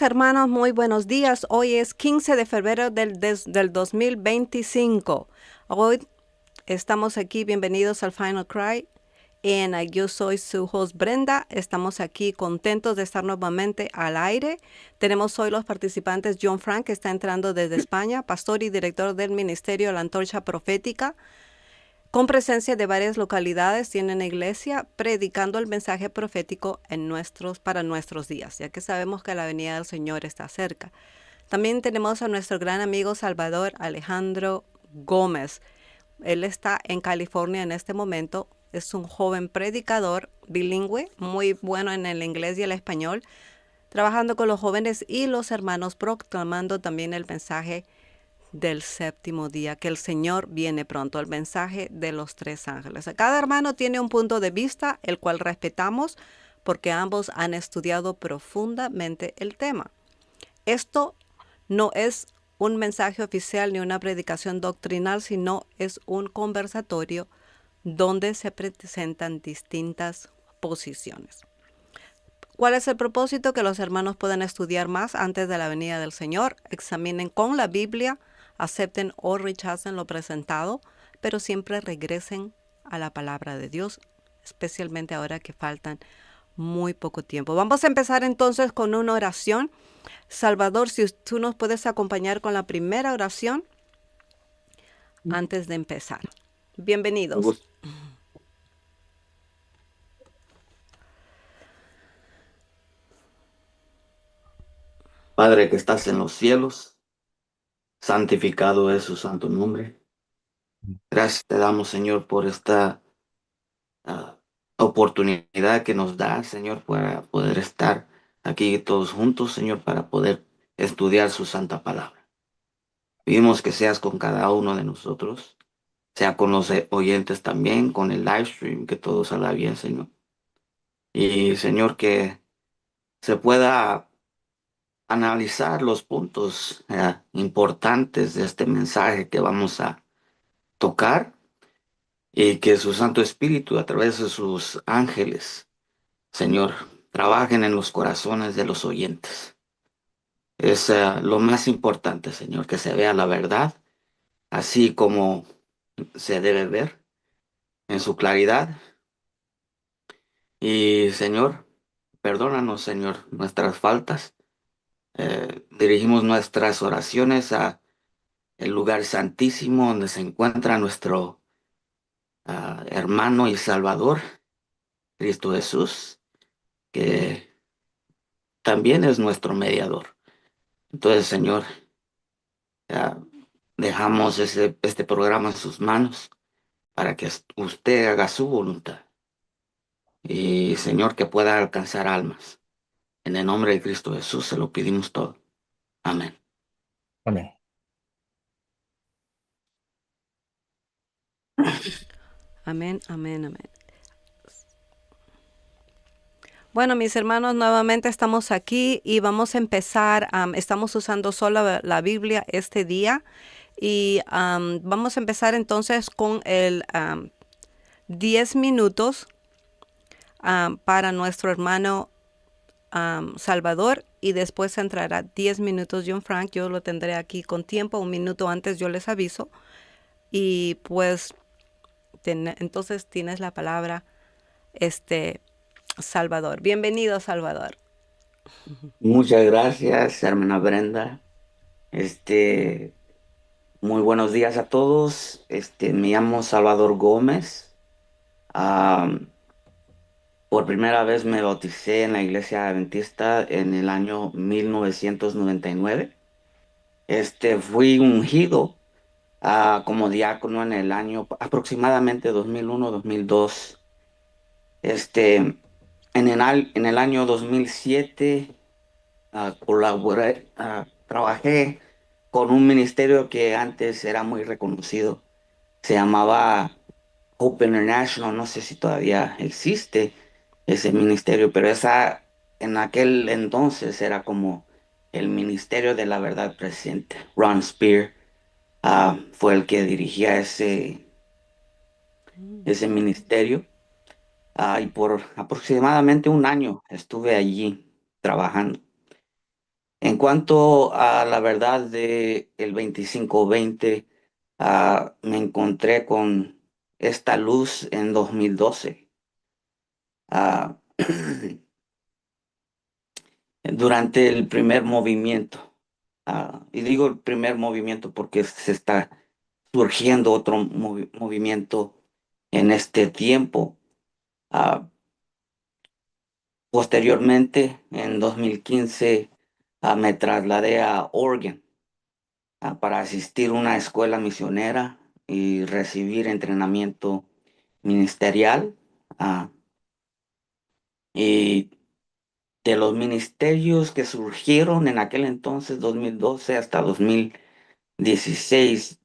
días, hermanos, muy buenos días. Hoy es 15 de febrero del 2025. Hoy estamos aquí, bienvenidos al Final Cry. Yo soy su host Brenda. Estamos aquí contentos de estar nuevamente al aire. Tenemos hoy los participantes John Frank, que está entrando desde España, pastor y director del Ministerio La Antorcha Profética, con presencia de varias localidades, tienen iglesia predicando el mensaje profético para nuestros días, ya que sabemos que la venida del Señor está cerca. También tenemos a nuestro gran amigo Salvador Alejandro Gómez. Él está en California en este momento. Es un joven predicador bilingüe, muy bueno en el inglés y el español, trabajando con los jóvenes y los hermanos, proclamando también el mensaje del séptimo día, que el Señor viene pronto, el mensaje de los tres ángeles. Cada hermano tiene un punto de vista, el cual respetamos, porque ambos han estudiado profundamente el tema. Esto no es un mensaje oficial ni una predicación doctrinal, sino es un conversatorio donde se presentan distintas posiciones. ¿Cuál es el propósito? Que los hermanos puedan estudiar más antes de la venida del Señor, examinen con la Biblia, acepten o rechacen lo presentado, pero siempre regresen a la palabra de Dios, especialmente ahora que faltan muy poco tiempo. Vamos a empezar entonces con una oración. Salvador, si tú nos puedes acompañar con la primera oración antes de empezar. Un Bienvenidos. gusto. Padre que estás en los cielos, santificado es su santo nombre. Gracias te damos, Señor, por esta ah, oportunidad que nos da, Señor, para poder estar aquí todos juntos, Señor, para poder estudiar su santa palabra. Pedimos que seas con cada uno de nosotros, sea con los oyentes también, con el live stream, que todo salga bien, Señor. Y, Señor, que se pueda analizar los puntos importantes de este mensaje que vamos a tocar y que su Santo Espíritu a través de sus ángeles, Señor, trabajen en los corazones de los oyentes. Es lo más importante, Señor, que se vea la verdad así como se debe ver en su claridad. Y, Señor, perdónanos, Señor, nuestras faltas. Dirigimos nuestras oraciones a el lugar santísimo donde se encuentra nuestro hermano y Salvador, Cristo Jesús, que también es nuestro mediador. Entonces, Señor, ah, dejamos este programa en sus manos para que usted haga su voluntad. Y, Señor, que pueda alcanzar almas. En el nombre de Cristo Jesús se lo pedimos todo. Amén. Amén. Amén, amén, amén. Bueno, mis hermanos, nuevamente estamos aquí y vamos a empezar. Estamos usando solo la Biblia este día y vamos a empezar entonces con el 10 minutos para nuestro hermano Salvador, y después entrará 10 minutos John Frank. Yo lo tendré aquí con tiempo, un minuto antes yo les aviso. Y pues entonces tienes la palabra, Salvador. Bienvenido, Salvador. Muchas gracias, hermana Brenda. Este, Muy buenos días a todos. Me llamo Salvador Gómez. Am, por primera vez me bauticé en la iglesia adventista en el año 1999. Fui ungido como diácono en el año aproximadamente 2001-2002. En el año 2007 trabajé con un ministerio que antes era muy reconocido. Se llamaba Hope International. No sé si todavía existe ese ministerio, pero en aquel entonces era como el Ministerio de la Verdad Presente. Ron Spear fue el que dirigía ese ministerio. Y por aproximadamente un año estuve allí trabajando. cuanto a la verdad de el 25-20, me encontré con esta luz en 2012. ah, Durante el primer movimiento. Y digo el primer movimiento porque se está surgiendo otro movimiento en este tiempo. Ah, Posteriormente, en 2015, me trasladé a Oregon, para asistir a una escuela misionera y recibir entrenamiento ministerial. Ah, y de los ministerios que surgieron en aquel entonces, 2012 hasta 2016,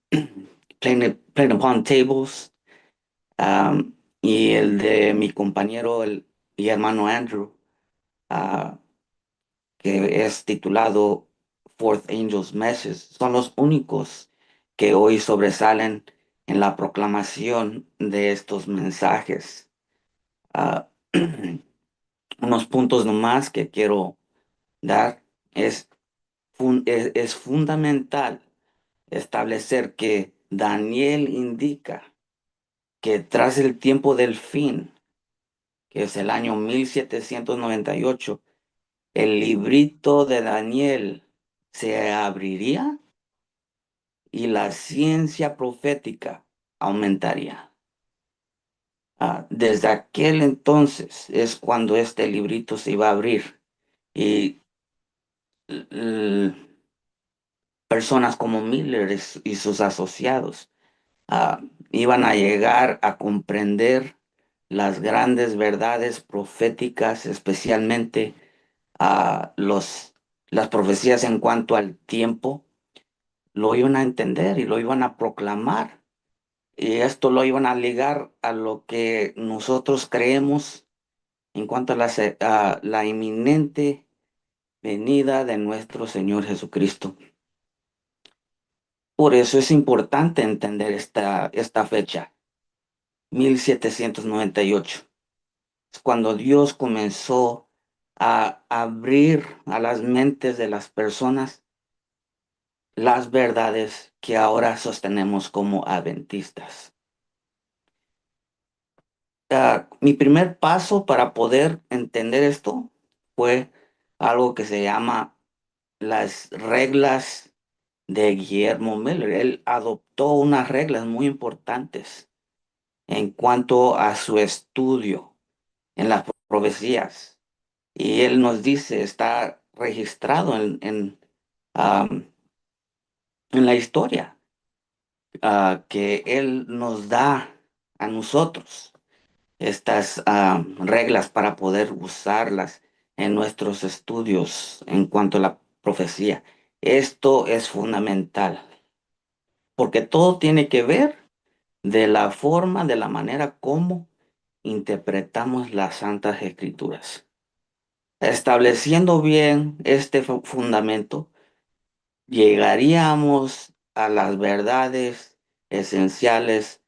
Plain Upon Tables, y el de mi compañero y hermano Andrew, ah, que es titulado Fourth Angel's Message, son los únicos que hoy sobresalen en la proclamación de estos mensajes. Ah, Unos puntos nomás que quiero dar es, es fundamental establecer que Daniel indica que tras el tiempo del fin, que es el año 1798, el librito de Daniel se abriría y la ciencia profética aumentaría. Desde aquel entonces es cuando este librito se iba a abrir y l- personas como Miller y sus asociados ah, iban a llegar a comprender las grandes verdades proféticas, especialmente las profecías en cuanto al tiempo, lo iban a entender y lo iban a proclamar. Y esto lo iban a ligar a lo que nosotros creemos en cuanto a a la inminente venida de nuestro Señor Jesucristo. Por eso es importante entender esta fecha, 1798. Es cuando Dios comenzó a abrir a las mentes de las personas las verdades que ahora sostenemos como adventistas. Mi primer paso para poder entender esto fue algo que se llama las reglas de Guillermo Miller. Él adoptó unas reglas muy importantes en cuanto a su estudio en las profecías. Y él nos dice, está registrado en la historia, que él nos da a nosotros estas reglas para poder usarlas en nuestros estudios en cuanto a la profecía. Esto es fundamental, porque todo tiene que ver de la forma, de la manera como interpretamos las Santas Escrituras. Estableciendo bien este fundamento, llegaríamos a las verdades esenciales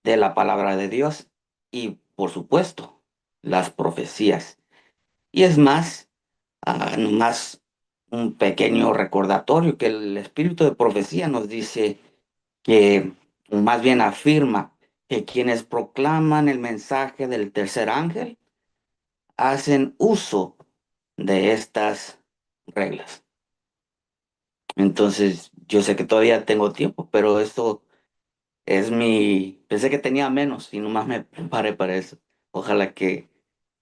de la palabra de Dios y, por supuesto, las profecías. Y es más, nomás un pequeño recordatorio que el espíritu de profecía nos dice que, o más bien afirma, que quienes proclaman el mensaje del tercer ángel hacen uso de estas reglas. Entonces, yo sé que todavía tengo tiempo, pero esto es pensé que tenía menos y nomás me preparé para eso. Ojalá que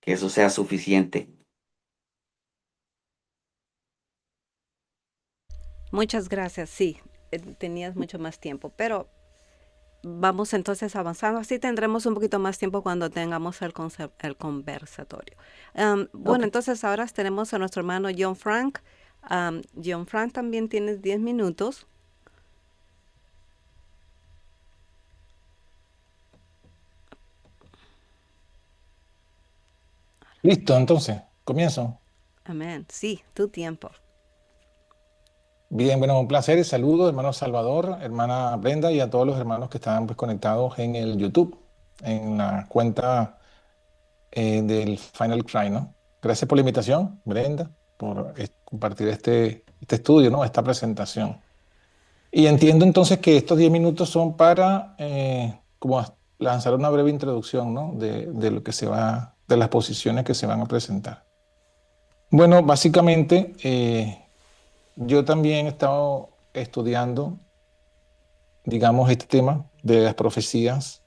eso sea suficiente. Muchas gracias. Sí, tenías mucho más tiempo, pero vamos entonces avanzando. Así tendremos un poquito más tiempo cuando tengamos el conversatorio. Bueno, Ok. entonces ahora tenemos a nuestro hermano John Frank. John Frank, también tienes 10 minutos. Listo, entonces, comienzo. Amén. Sí, tu tiempo. Bien, bueno, un placer y saludos, hermano Salvador, hermana Brenda y a todos los hermanos que están pues, conectados en el YouTube, en la cuenta del Final Cry, ¿no? Gracias por la invitación, Brenda, por compartir este este estudio, ¿no? Esta presentación. Y entiendo entonces que estos 10 minutos son para como lanzar una breve introducción, ¿no? De lo que se va, de las posiciones que se van a presentar. Bueno, básicamente yo también he estado estudiando, digamos, este tema de las profecías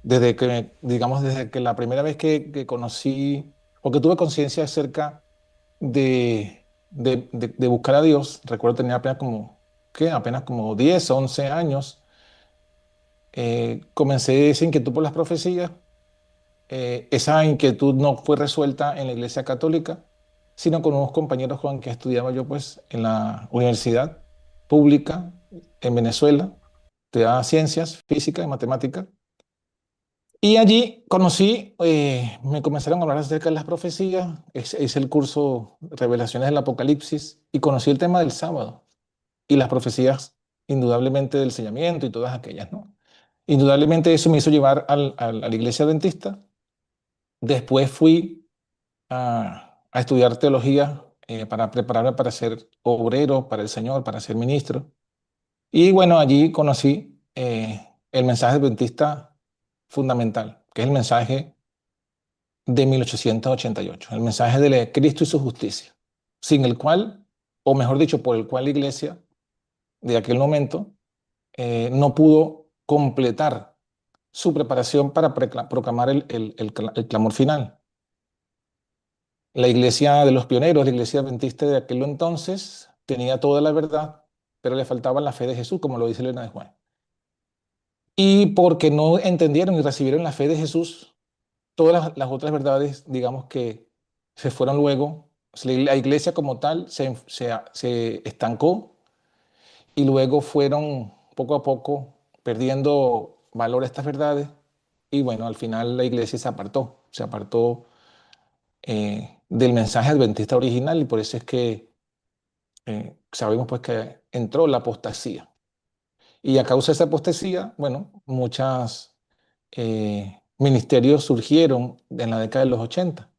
desde que, digamos, desde que la primera vez que conocí o que tuve conciencia acerca de buscar a Dios. Recuerdo tenía apenas como, ¿qué? Apenas como 10 o 11 años. Comencé esa inquietud por las profecías. Esa inquietud no fue resuelta en la Iglesia Católica, sino con unos compañeros con que estudiaba yo pues en la universidad pública en Venezuela. Estudiaba ciencias, física y matemática. Y allí conocí, me comenzaron a hablar acerca de las profecías, hice el curso Revelaciones del Apocalipsis y conocí el tema del sábado y las profecías, indudablemente del sellamiento y todas aquellas, ¿no? Indudablemente eso me hizo llevar a la iglesia adventista. Después fui a estudiar teología para prepararme para ser obrero para el Señor, para ser ministro. Y bueno, allí conocí el mensaje adventista fundamental, que es el mensaje de 1888, el mensaje de Cristo y su justicia, sin el cual, o mejor dicho, por el cual la iglesia de aquel momento no pudo completar su preparación para proclamar el clamor final. La iglesia de los pioneros, la iglesia adventista de aquel entonces, tenía toda la verdad, pero le faltaba la fe de Jesús, como lo dice Elena de Juan. Y porque no entendieron y recibieron la fe de Jesús, todas las otras verdades, digamos que se fueron luego. La iglesia como tal se estancó y luego fueron poco a poco perdiendo valor estas verdades y bueno, al final la iglesia se apartó del mensaje adventista original y por eso es que sabemos pues que entró la apostasía. Y a causa de esa apostasía, bueno, muchos ministerios surgieron en la década de los 80.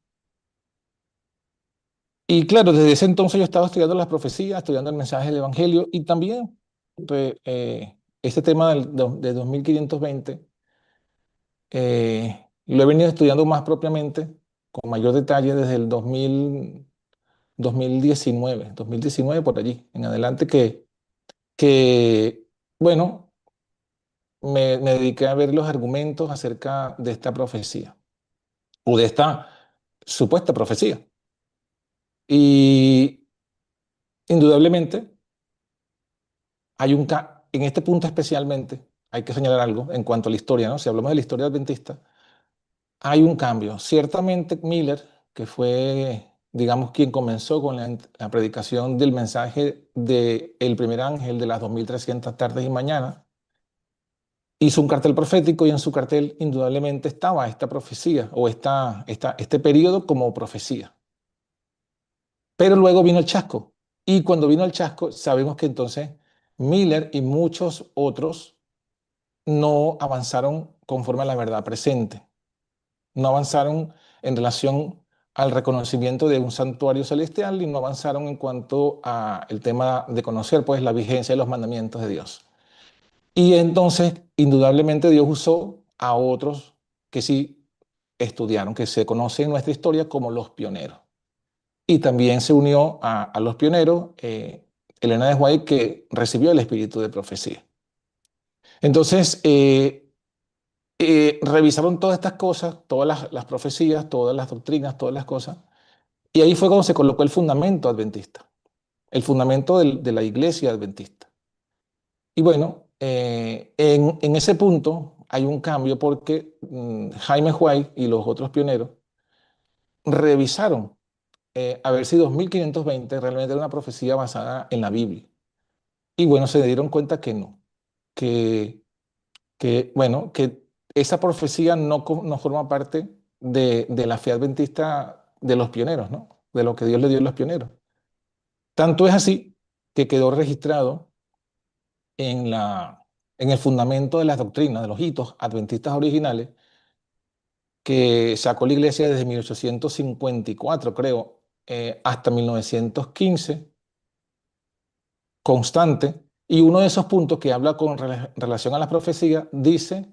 Y claro, desde ese entonces yo estaba estudiando las profecías, estudiando el mensaje del Evangelio y también este tema de 2520 lo he venido estudiando más propiamente, con mayor detalle desde el 2019 por allí en adelante que bueno, me dediqué a ver los argumentos acerca de esta profecía o de esta supuesta profecía. Y indudablemente en este punto especialmente, hay que señalar algo en cuanto a la historia, ¿no? Si hablamos de la historia adventista, hay un cambio. Ciertamente Miller, que fue, digamos, quien comenzó con la predicación del mensaje del primer ángel de las 2300 tardes y mañanas, hizo un cartel profético y en su cartel indudablemente estaba esta profecía o este periodo como profecía. Pero luego vino el chasco. Y cuando vino el chasco, sabemos que entonces Miller y muchos otros no avanzaron conforme a la verdad presente. No avanzaron en relación al reconocimiento de un santuario celestial y no avanzaron en cuanto al tema de conocer pues la vigencia de los mandamientos de Dios. Y entonces, indudablemente, Dios usó a otros que sí estudiaron, que se conocen en nuestra historia como los pioneros. Y también se unió a los pioneros Elena de White, que recibió el espíritu de profecía. Entonces, revisaron todas estas cosas, todas las profecías, todas las doctrinas, todas las cosas, y ahí fue cuando se colocó el fundamento adventista, el fundamento de la iglesia adventista. Y bueno, en ese punto hay un cambio porque Jaime White y los otros pioneros revisaron a ver si 2520 realmente era una profecía basada en la Biblia. Y bueno, se dieron cuenta que no, que, bueno, que esa profecía no forma parte de la fe adventista de los pioneros, ¿no? De lo que Dios le dio a los pioneros. Tanto es así que quedó registrado en el fundamento de las doctrinas, de los hitos adventistas originales, que sacó la iglesia desde 1854, creo, hasta 1915, constante, y uno de esos puntos que habla con relación a la profecía dice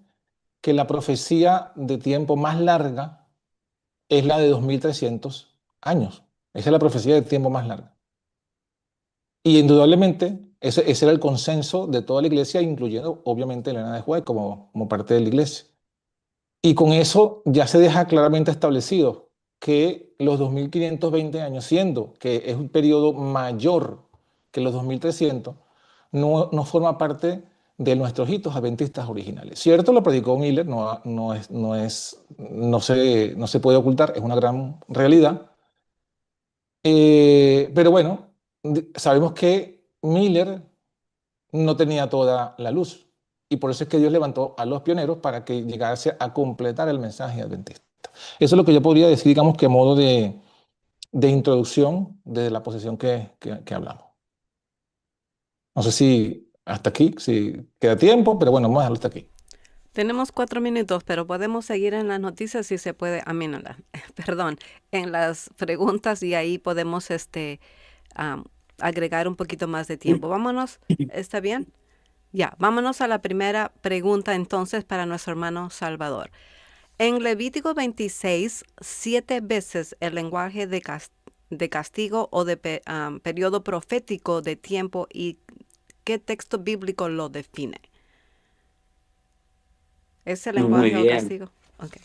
que la profecía de tiempo más larga es la de 2300 años. Esa es la profecía de tiempo más larga. Y indudablemente ese era el consenso de toda la iglesia, incluyendo obviamente Elena de White como parte de la iglesia. Y con eso ya se deja claramente establecido que los 2520 años, siendo que es un periodo mayor que los 2300, no forma parte de nuestros hitos adventistas originales. Cierto, lo predicó Miller, no se puede ocultar, es una gran realidad. Pero bueno, sabemos que Miller no tenía toda la luz. Y por eso es que Dios levantó a los pioneros para que llegase a completar el mensaje adventista. Eso es lo que yo podría decir, digamos, que a modo de introducción de la posición que hablamos. No sé si hasta aquí, si queda tiempo, pero bueno, vamos a dejarlo hasta aquí. Tenemos 4 minutos, pero podemos seguir en las noticias si se puede, perdón, en las preguntas y ahí podemos am, agregar un poquito más de tiempo. Vámonos, ¿está bien? Ya, vámonos a la primera pregunta entonces para nuestro hermano Salvador. En Levítico 26, 7 veces el lenguaje de castigo o de periodo profético de tiempo, y ¿qué texto bíblico lo define? ¿Ese Muy lenguaje o bien. castigo? Ok.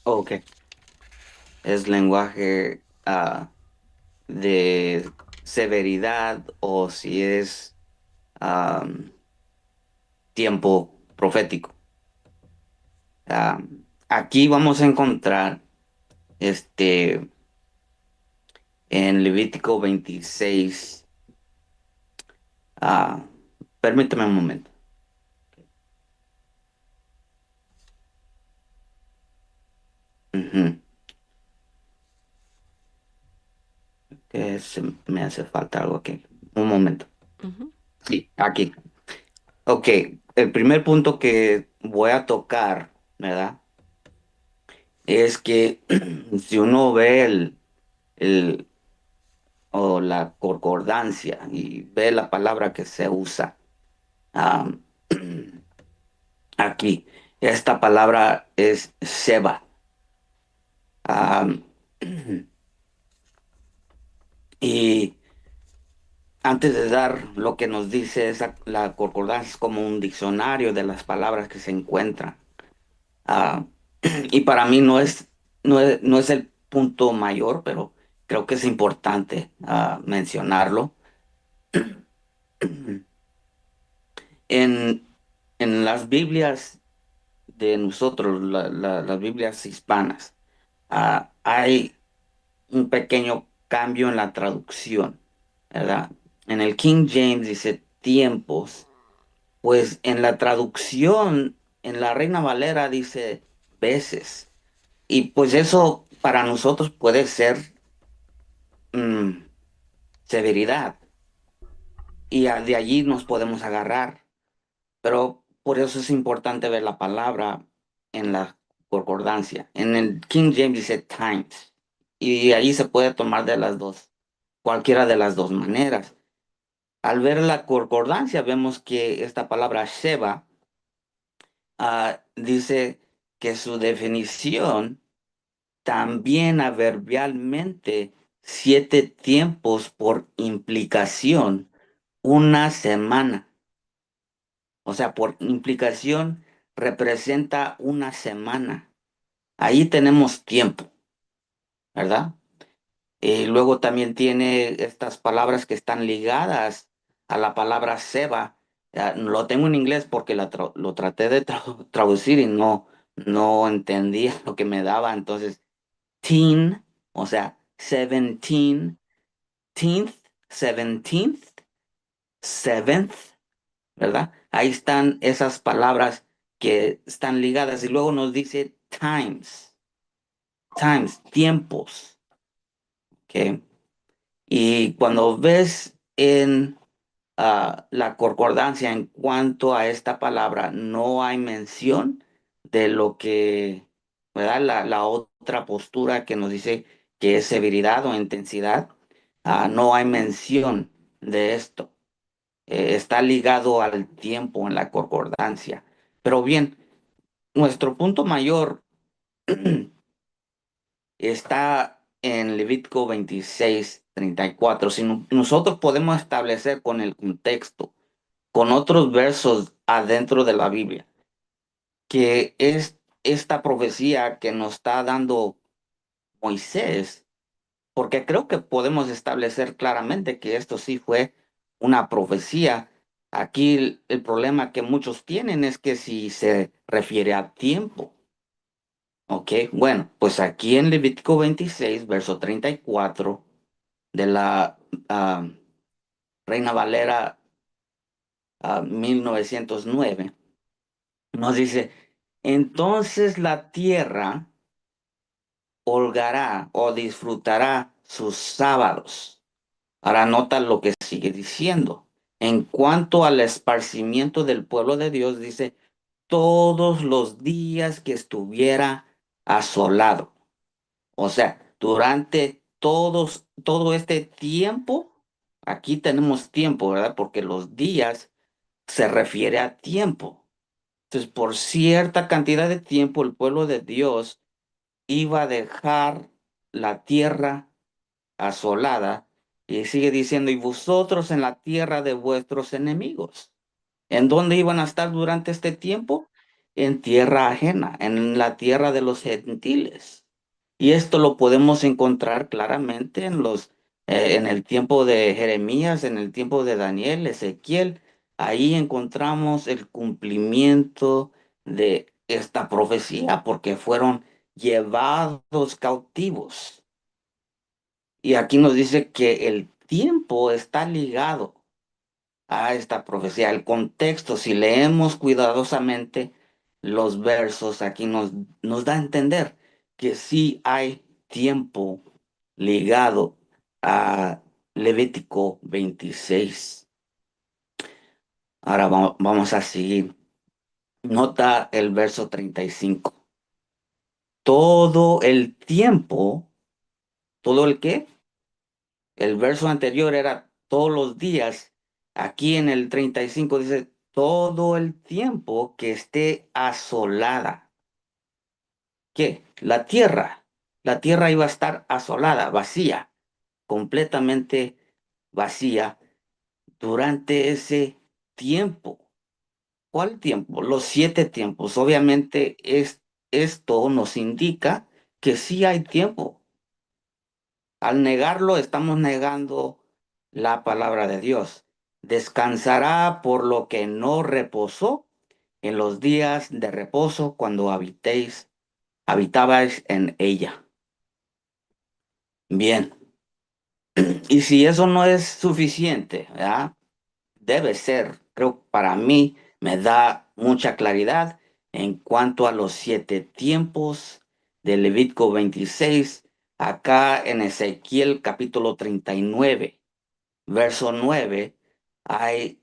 Ok. Es lenguaje de severidad o si es am, tiempo profético. Aquí vamos a encontrar este en Levítico 26. ah, Permíteme un momento. Ujú. Que me hace falta algo aquí. Un momento. Ujú. Sí, aquí. Ok, el primer punto que voy a tocar, ¿verdad? Es que si uno ve el, o la concordancia y ve la palabra que se usa am, aquí, esta palabra es Sheba. Am, y antes de dar lo que nos dice la concordancia es como un diccionario de las palabras que se encuentran. Ah, y para mí no es el punto mayor, pero creo que es importante mencionarlo. En, en las Biblias de nosotros, las Biblias hispanas, hay un pequeño cambio en la traducción, ¿verdad? En el King James dice tiempos, pues en la traducción, en la Reina Valera dice veces. Y pues eso para nosotros puede ser mm, severidad y de allí nos podemos agarrar. Pero por eso es importante ver la palabra en la concordancia. En el King James dice times y ahí se puede tomar de las dos, cualquiera de las dos maneras. Al ver la concordancia vemos que esta palabra Sheba dice que su definición también adverbialmente 7 tiempos por implicación, una semana. O sea, por implicación representa una semana. Ahí tenemos tiempo, ¿verdad? Y luego también tiene estas palabras que están ligadas a la palabra seba. Lo tengo en inglés porque lo traté de traducir y no entendía lo que me daba. Entonces, teen, o sea, 17, teenth, 17th, seventh, ¿verdad? Ahí están esas palabras que están ligadas y luego nos dice times, tiempos, ¿ok? Y cuando ves en la concordancia en cuanto a esta palabra, no hay mención de lo que, ¿verdad? La otra postura que nos dice que es severidad o intensidad, no hay mención de esto. Está ligado al tiempo en la concordancia. Pero bien, nuestro punto mayor está en Levítico 26:34. Si nosotros podemos establecer con el contexto, con otros versos adentro de la Biblia, que es esta profecía que nos está dando Moisés, porque creo que podemos establecer claramente que esto sí fue una profecía. Aquí el problema que muchos tienen es que si se refiere a tiempo. Ok, bueno, pues aquí en Levítico 26, verso 34 de la ah, Reina Valera 1909, nos dice, entonces la tierra holgará o disfrutará sus sábados. Ahora nota lo que sigue diciendo. En cuanto al esparcimiento del pueblo de Dios, dice, todos los días que estuviera asolado. O sea, durante todo este tiempo, aquí tenemos tiempo, ¿verdad? Porque los días se refiere a tiempo. Entonces, por cierta cantidad de tiempo, el pueblo de Dios iba a dejar la tierra asolada y sigue diciendo, y vosotros en la tierra de vuestros enemigos. ¿En dónde iban a estar durante este tiempo? En tierra ajena, en la tierra de los gentiles. Y esto lo podemos encontrar claramente en el tiempo de Jeremías, en el tiempo de Daniel, Ezequiel. Ahí encontramos el cumplimiento de esta profecía, porque fueron llevados cautivos. Y aquí nos dice que el tiempo está ligado a esta profecía. El contexto, si leemos cuidadosamente los versos, aquí nos da a entender que sí hay tiempo ligado a Levítico 26. Ahora vamos a seguir. Nota el verso 35. Todo el tiempo, ¿todo el qué? El verso anterior era todos los días. Aquí en el 35 dice todo el tiempo que esté asolada. ¿Qué? La tierra. La tierra iba a estar asolada, vacía, completamente vacía durante ese tiempo. ¿Cuál tiempo? Los 7 tiempos. Obviamente esto nos indica que sí hay tiempo. Al negarlo, estamos negando la palabra de Dios. Descansará por lo que no reposó en los días de reposo cuando habitabais en ella. Bien, y si eso no es suficiente, ¿verdad? Debe ser, creo, para mí me da mucha claridad en cuanto a los 7 tiempos de Levítico 26, acá en Ezequiel capítulo 39. Verso 9, hay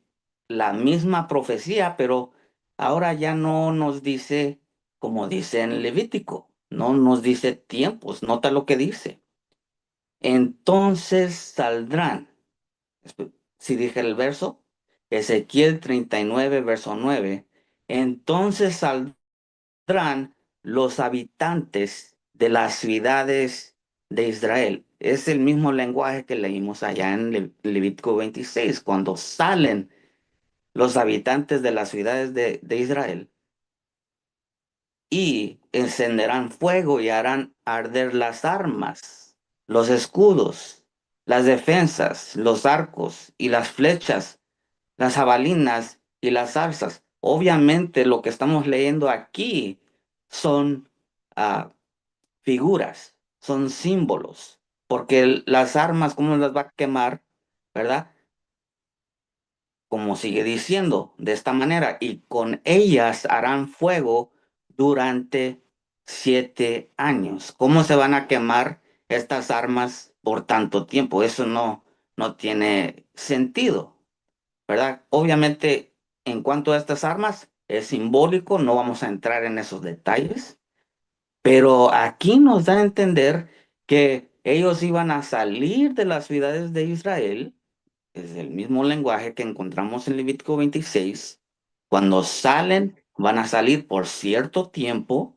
la misma profecía, pero ahora ya no nos dice como dice en Levítico, no nos dice tiempos, nota lo que dice. Entonces saldrán, si dije el verso, Ezequiel 39, verso 9, entonces saldrán los habitantes de las ciudades de Israel. Es el mismo lenguaje que leímos allá en Levítico 26, cuando salen los habitantes de las ciudades de Israel y encenderán fuego y harán arder las armas, los escudos, las defensas, los arcos y las flechas, las jabalinas y las zarzas. Obviamente lo que estamos leyendo aquí son figuras, son símbolos, porque las armas, ¿cómo las va a quemar? ¿Verdad? Como sigue diciendo, de esta manera, y con ellas harán fuego durante 7 años. ¿Cómo se van a quemar estas armas por tanto tiempo? Eso no tiene sentido, ¿verdad? Obviamente, en cuanto a estas armas, es simbólico, no vamos a entrar en esos detalles, pero aquí nos da a entender que ellos iban a salir de las ciudades de Israel, es el mismo lenguaje que encontramos en Levítico 26. Cuando salen, van a salir por cierto tiempo,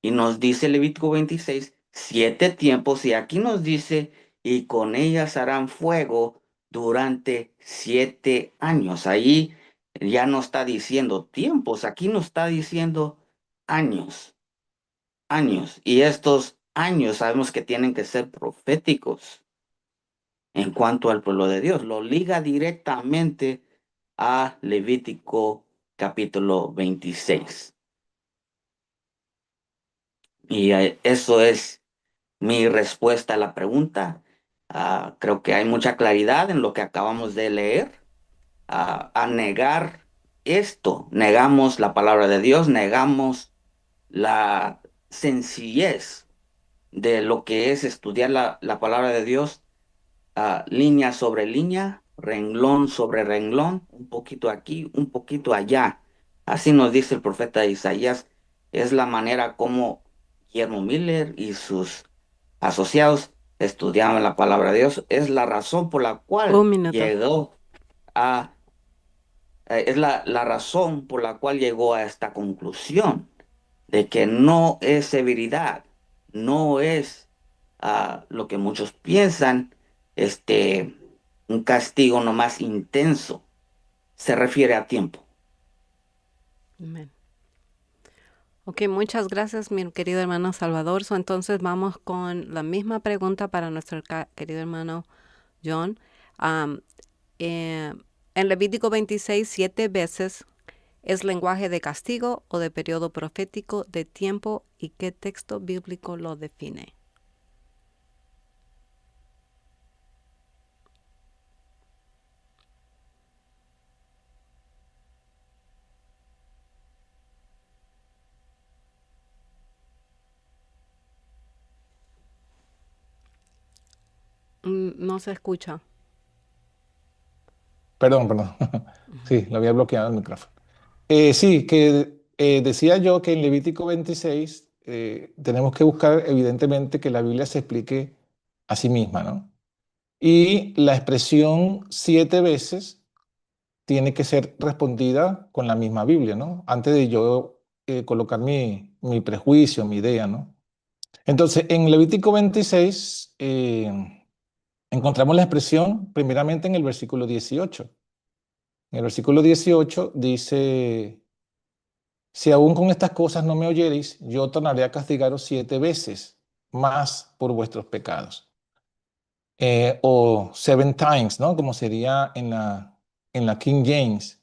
y nos dice Levítico 26, 7 tiempos, y aquí nos dice, y con ellas harán fuego durante 7 años. Ahí ya no está diciendo tiempos, aquí nos está diciendo años, años. Y estos años sabemos que tienen que ser proféticos en cuanto al pueblo de Dios. Lo liga directamente a Levítico capítulo 26. Y eso es mi respuesta a la pregunta. Creo que hay mucha claridad en lo que acabamos de leer. A negar esto, negamos la palabra de Dios, negamos la sencillez de lo que es estudiar la palabra de Dios, línea sobre línea, renglón sobre renglón, un poquito aquí, un poquito allá. Así nos dice el profeta Isaías. Es la manera como Guillermo Miller y sus asociados estudiaban la palabra de Dios. Es la razón por la cual Un minuto. llegó a, es la razón por la cual llegó a esta conclusión de que no es severidad, no es lo que muchos piensan, este, un castigo nomás intenso. Se refiere a tiempo. Amén. Ok, muchas gracias, mi querido hermano Salvador. Entonces vamos con la misma pregunta para nuestro querido hermano John. Am, en Levítico 26, 7 veces es lenguaje de castigo o de periodo profético de tiempo, y qué texto bíblico lo define. No se escucha. Perdón, perdón. Sí, lo había bloqueado el micrófono. Sí, que decía yo que en Levítico 26 tenemos que buscar evidentemente que la Biblia se explique a sí misma, ¿no? Y la expresión 7 veces tiene que ser respondida con la misma Biblia, ¿no? Antes de yo colocar mi prejuicio, mi idea, ¿no? Entonces, en Levítico 26 encontramos la expresión primeramente en el versículo 18. En el versículo 18 dice: si aún con estas cosas no me oyereis, yo tornaré a castigaros 7 veces más por vuestros pecados. O 7 times, ¿no? Como sería en la King James.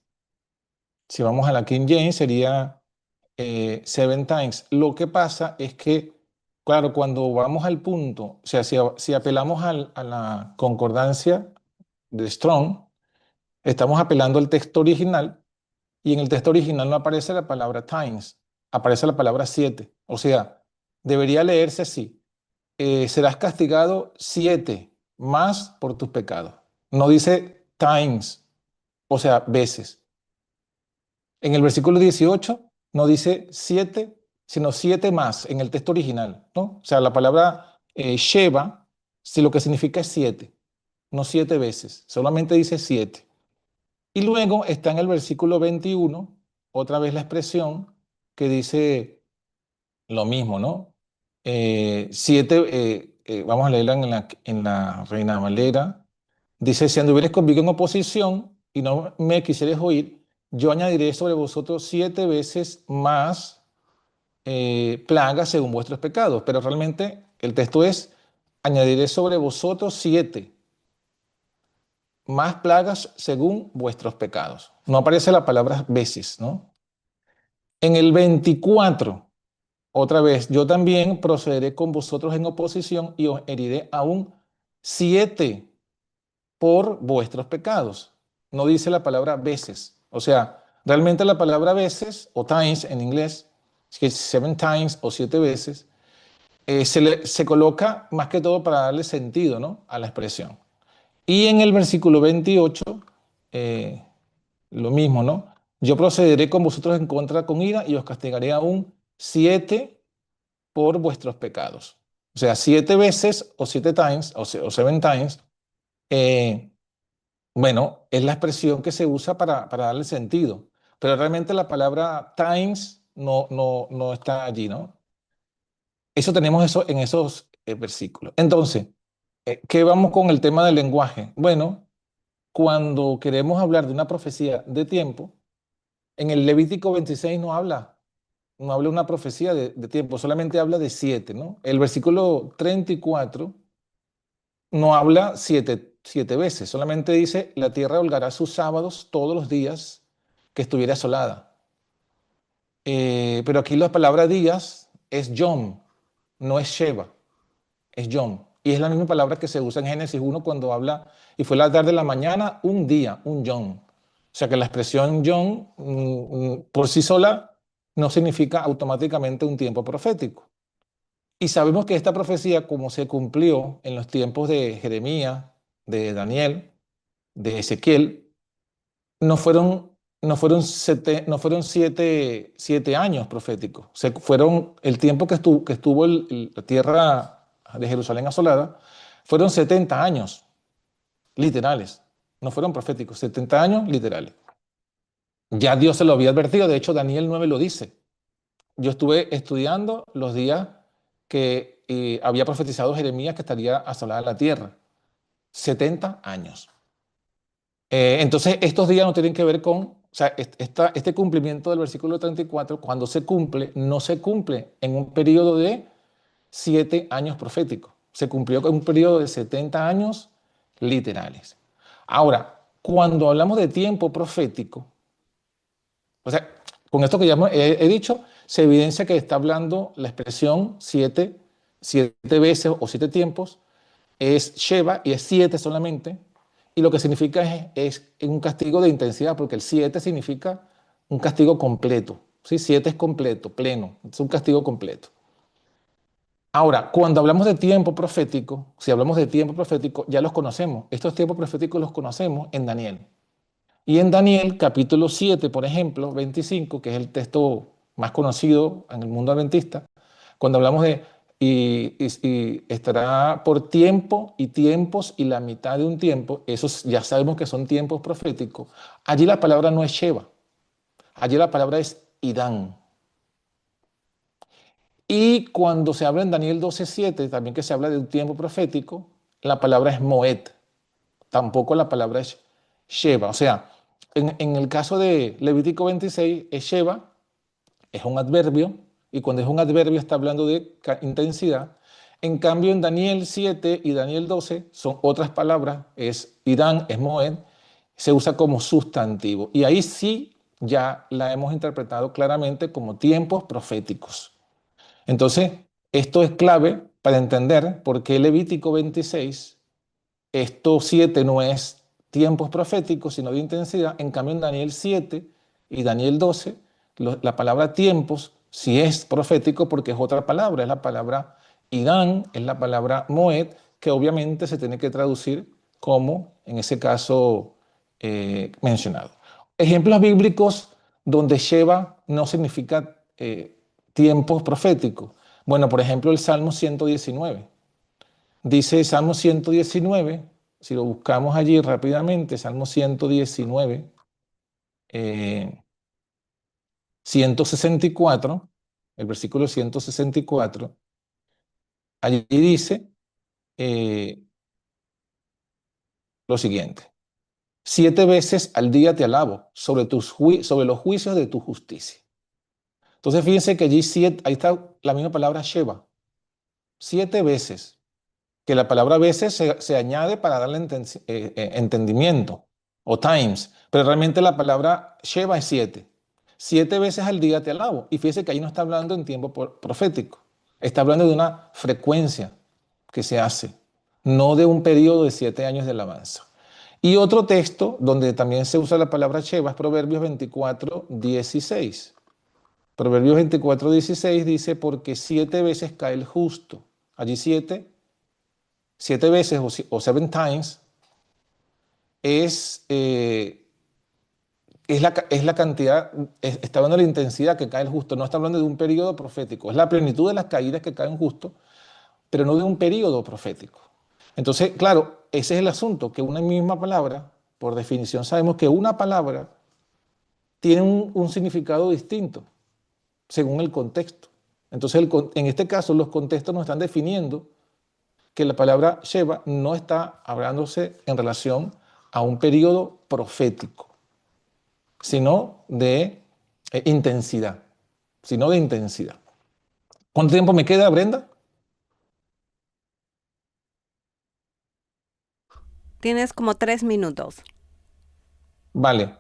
Si vamos a la King James sería 7 times. Lo que pasa es que, claro, cuando vamos al punto, o sea, si apelamos a la concordancia de Strong, estamos apelando al texto original, y en el texto original no aparece la palabra times, aparece la palabra 7. O sea, debería leerse así: serás castigado 7 más por tus pecados. No dice times, o sea, veces. En el versículo 18 no dice 7, sino 7 más en el texto original, ¿no? O sea, la palabra Sheba, si lo que significa es 7, no 7 veces, solamente dice 7. Y luego está en el versículo 21, otra vez la expresión que dice lo mismo, ¿no? 7, vamos a leerla en la Reina Valera. Dice: si anduvieres conmigo en oposición y no me quisieres oír, yo añadiré sobre vosotros 7 veces más plagas según vuestros pecados. Pero realmente el texto es: añadiré sobre vosotros 7 más plagas según vuestros pecados. No aparece la palabra veces, ¿no? En el 24, otra vez: yo también procederé con vosotros en oposición y os heriré aún 7 por vuestros pecados. No dice la palabra veces. O sea, realmente la palabra veces, o times en inglés, que es 7 times o 7 veces, se coloca más que todo para darle sentido, ¿no?, a la expresión. Y en el versículo 28, eh, lo mismo, ¿no? Yo procederé con vosotros en contra con ira y os castigaré aún 7 por vuestros pecados. O sea, 7 veces o 7 times o 7 times, eh, bueno, es la expresión que se usa para darle sentido. Pero realmente la palabra times no está allí, ¿no? Eso tenemos eso en esos versículos. Entonces, ¿qué vamos con el tema del lenguaje? Bueno, cuando queremos hablar de una profecía de tiempo, en el Levítico 26 no habla una profecía de tiempo, solamente habla de 7, ¿no? El versículo 34 no habla siete veces, solamente dice, la tierra holgará sus sábados todos los días que estuviera asolada. Pero aquí la palabra días es yom, no es sheva, es yom. Y es la misma palabra que se usa en Génesis 1 cuando habla, y fue la tarde de la mañana, un día, un yom. O sea que la expresión yom por sí sola no significa automáticamente un tiempo profético. Y sabemos que esta profecía, como se cumplió en los tiempos de Jeremías, de Daniel, de Ezequiel, no fueron 7 años proféticos. Fueron el tiempo que estuvo la tierra de Jerusalén asolada, fueron 70 años literales. No fueron proféticos, 70 años literales. Ya Dios se lo había advertido, de hecho Daniel 9 lo dice. Yo estuve estudiando los días que había profetizado Jeremías que estaría asolada la tierra. 70 años. Entonces, estos días no tienen que ver con, o sea, este cumplimiento del versículo 34, cuando se cumple, no se cumple en un periodo de 7 años proféticos. Se cumplió con un periodo de 70 años literales. Ahora, cuando hablamos de tiempo profético, o sea, con esto que ya he dicho, se evidencia que está hablando la expresión 7 veces o 7 tiempos, es Sheva y es 7 solamente, y lo que significa es un castigo de intensidad, porque el 7 significa un castigo completo, ¿sí? 7 es completo, pleno, es un castigo completo. Ahora, cuando hablamos de tiempo profético, si hablamos de tiempo profético, ya los conocemos, estos tiempos proféticos los conocemos en Daniel. Y en Daniel, capítulo 7, por ejemplo, 25, que es el texto más conocido en el mundo adventista, cuando hablamos de y estará por tiempo y tiempos y la mitad de un tiempo, esos ya sabemos que son tiempos proféticos. Allí la palabra no es Sheva, allí la palabra es Idán. Y cuando se habla en Daniel 12:7, también que se habla de un tiempo profético, la palabra es Moed, tampoco la palabra es Sheva. O sea, en el caso de Levítico 26, es Sheva, es un adverbio, y cuando es un adverbio está hablando de intensidad. En cambio, en Daniel 7 y Daniel 12 son otras palabras, es Irán, es Moed, se usa como sustantivo. Y ahí sí ya la hemos interpretado claramente como tiempos proféticos. Entonces, esto es clave para entender por qué Levítico 26, esto 7 no es tiempos proféticos, sino de intensidad. En cambio, en Daniel 7 y Daniel 12, la palabra tiempos sí es profético porque es otra palabra, es la palabra Idán, es la palabra Moed, que obviamente se tiene que traducir como, en ese caso, mencionado. Ejemplos bíblicos donde Sheva no significa tiempos proféticos. Bueno, por ejemplo, el Salmo 119. Dice Salmo 119, si lo buscamos allí rápidamente, Salmo 119, 164, el versículo 164, allí dice lo siguiente: 7 veces al día te alabo sobre los juicios de tu justicia. Entonces fíjense que allí ahí está la misma palabra Sheva, 7 veces, que la palabra veces se añade para darle entendimiento, o times, pero realmente la palabra Sheva es 7. 7 veces al día te alabo. Y fíjese que ahí no está hablando en tiempo profético, está hablando de una frecuencia que se hace, no de un periodo de 7 años de alabanza. Y otro texto donde también se usa la palabra Sheva es Proverbios 24:16. Proverbios 24:16 dice, porque 7 veces cae el justo. Allí 7 veces o 7 times es la cantidad, está hablando de la intensidad que cae el justo, no está hablando de un periodo profético, es la plenitud de las caídas que caen justo, pero no de un periodo profético. Entonces, claro, ese es el asunto, que una misma palabra, por definición sabemos que una palabra tiene un significado distinto según el contexto. Entonces, en este caso, los contextos nos están definiendo que la palabra Sheba no está hablándose en relación a un periodo profético, sino de intensidad, sino de intensidad. ¿Cuánto tiempo me queda, Brenda? Tienes como 3 minutos. Vale.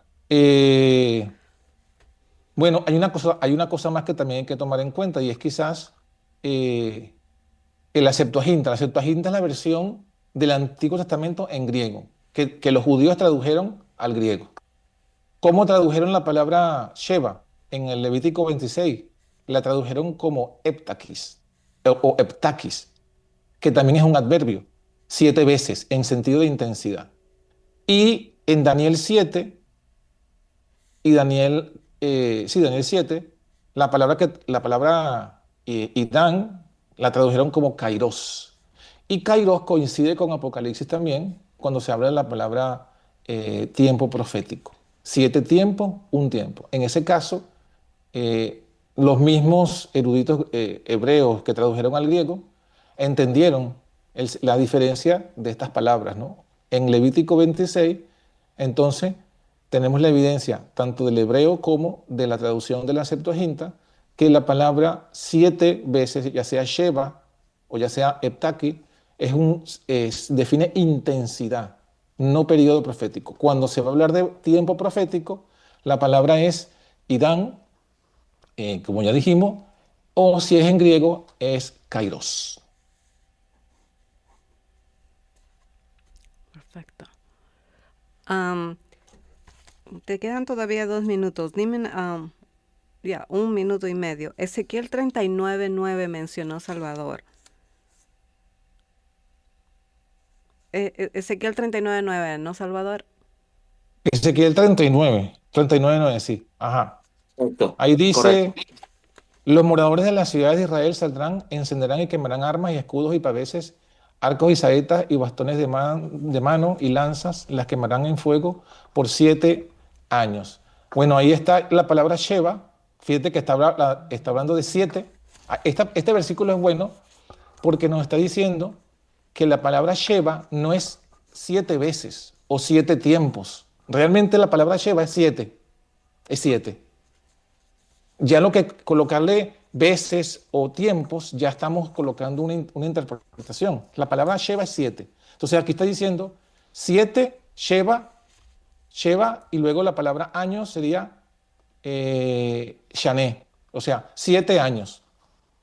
Bueno, hay una cosa más que también hay que tomar en cuenta y es quizás la Septuaginta. La Septuaginta es la versión del Antiguo Testamento en griego, que los judíos tradujeron al griego. ¿Cómo tradujeron la palabra Sheba en el Levítico 26? La tradujeron como heptakis o heptakis, que también es un adverbio, 7 veces en sentido de intensidad. Y en Daniel 7 y Daniel 7, la palabra Idán la tradujeron como kairos. Y kairos coincide con Apocalipsis también cuando se habla de la palabra tiempo profético. 7 tiempos, un tiempo. En ese caso, los mismos eruditos hebreos que tradujeron al griego entendieron la diferencia de estas palabras, ¿no? En Levítico 26, entonces, tenemos la evidencia tanto del hebreo como de la traducción de la Septuaginta, que la palabra 7 veces, ya sea Sheba o ya sea Heptaki, define intensidad, no periodo profético. Cuando se va a hablar de tiempo profético, la palabra es Idán, como ya dijimos, o si es en griego, es kairos. Perfecto. Te quedan todavía 2 minutos. Dime, ya, 1 minuto y medio. Ezequiel 39:9 mencionó Salvador. Ezequiel 39:9, ¿no, Salvador? Ezequiel 39:9, sí. Ajá. Correcto. Ahí Correcto. dice, los moradores de las ciudades de Israel saldrán, encenderán y quemarán armas y escudos y paveses, arcos y saetas y bastones de mano y lanzas, las quemarán en fuego por 7 años. Bueno, ahí está la palabra Sheba. Fíjate que está hablando de 7. Este versículo es bueno porque nos está diciendo que la palabra Sheba no es 7 veces o 7 tiempos. Realmente la palabra Sheba es 7. Es 7. Ya lo que colocarle veces o tiempos, ya estamos colocando una interpretación. La palabra Sheba es 7. Entonces aquí está diciendo 7 Sheba, y luego la palabra años sería Shané, o sea, 7 años.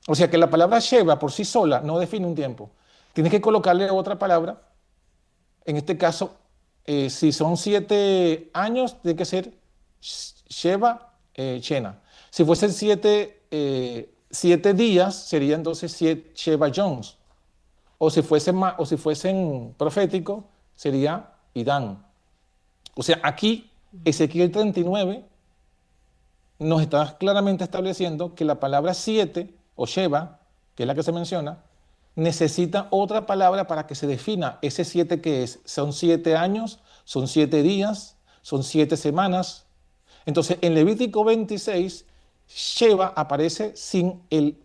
O sea que la palabra Sheba por sí sola no define un tiempo. Tienes que colocarle otra palabra. En este caso, si son 7 años, tiene que ser Sheba, Shena. Si fuesen 7 días, sería entonces Sheba Jones. O si fuesen proféticos, sería Idán. O sea, aquí Ezequiel 39 nos está claramente estableciendo que la palabra 7 o Sheba, que es la que se menciona, necesita otra palabra para que se defina ese 7 que es. Son 7 años, son 7 días, son 7 semanas. Entonces, en Levítico 26, Sheba aparece sin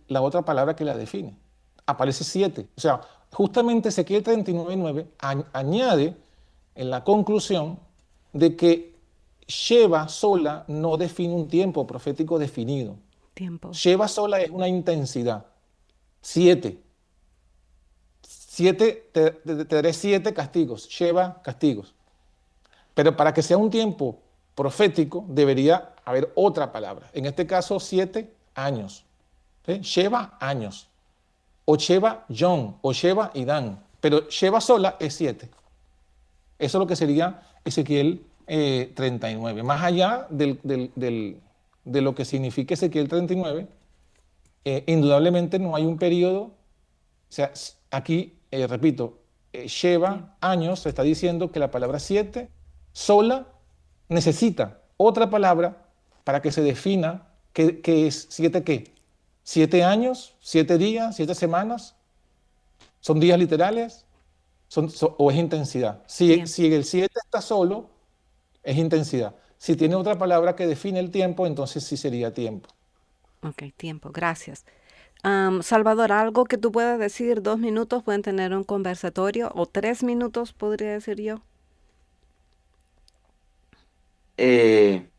la otra palabra que la define. Aparece 7. O sea, justamente Ezequiel 39:9 añade en la conclusión de que Sheba sola no define un tiempo profético definido. Tiempo. Sheba sola es una intensidad. 7. Te daré 7 castigos. Sheba, castigos. Pero para que sea un tiempo profético, debería haber otra palabra. En este caso, 7 años. ¿Sí? Sheba, años. O Sheba, John. O Sheba, Idán. Pero Sheba sola es 7. Eso es lo que sería Ezequiel 39. Más allá de lo que significa Ezequiel 39, indudablemente no hay un periodo. O sea, aquí, repito, Sheba, años, se está diciendo que la palabra 7 sola necesita otra palabra para que se defina qué es 7 qué. 7 años, 7 días, 7 semanas. ¿Son días literales o es intensidad? Tiempo. Si el 7 está solo, es intensidad. Si tiene otra palabra que define el tiempo, entonces sí sería tiempo. Ok, tiempo. Gracias. Salvador, algo que tú puedas decir, 2 minutos, pueden tener un conversatorio, o 3 minutos, podría decir yo. Eh,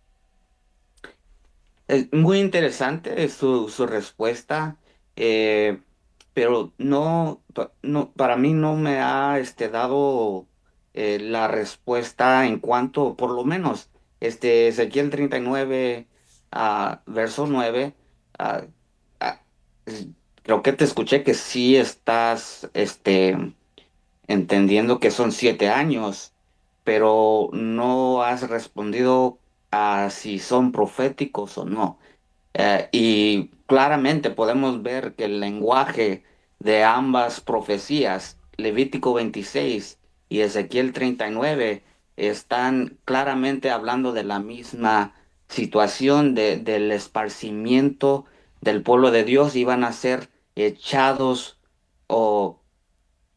Es muy interesante su respuesta, eh, pero no, para mí no me ha dado la respuesta en cuanto, por lo menos, Ezequiel 39, verso 9, ah, ah, es- creo que te escuché que sí estás entendiendo que son 7 años, pero no has respondido a si son proféticos o no. Y claramente podemos ver que el lenguaje de ambas profecías, Levítico 26 y Ezequiel 39, están claramente hablando de la misma situación del esparcimiento del pueblo de Dios. Iban a ser echados, o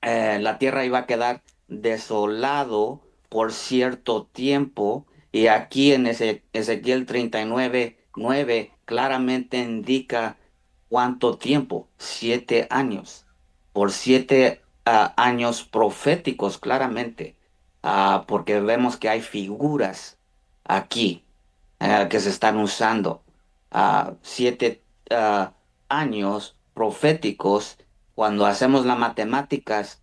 la tierra iba a quedar desolado por cierto tiempo, y aquí en Ezequiel 39:9 claramente indica cuánto tiempo: 7 años, por 7 años proféticos claramente. Porque vemos que hay figuras aquí que se están usando. 7 años proféticos, cuando hacemos las matemáticas,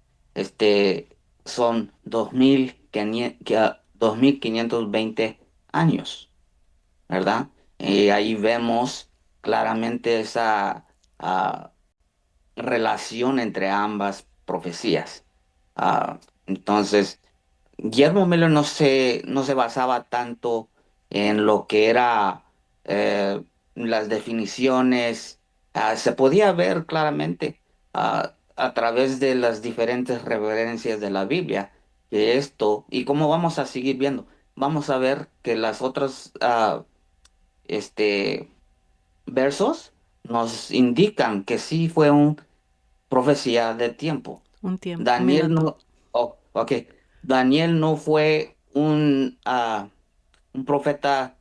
son 2520 años, ¿verdad? Y ahí vemos claramente esa ah, relación entre ambas profecías. Entonces, Guillermo Miller no se basaba tanto en lo que era las definiciones. Se podía ver claramente a través de las diferentes referencias de la Biblia que esto, y como vamos a seguir viendo, vamos a ver que las otras este, versos nos indican que sí fue una profecía de tiempo. Un tiempo, un Daniel minuto. no, oh, ok. Daniel no fue un profeta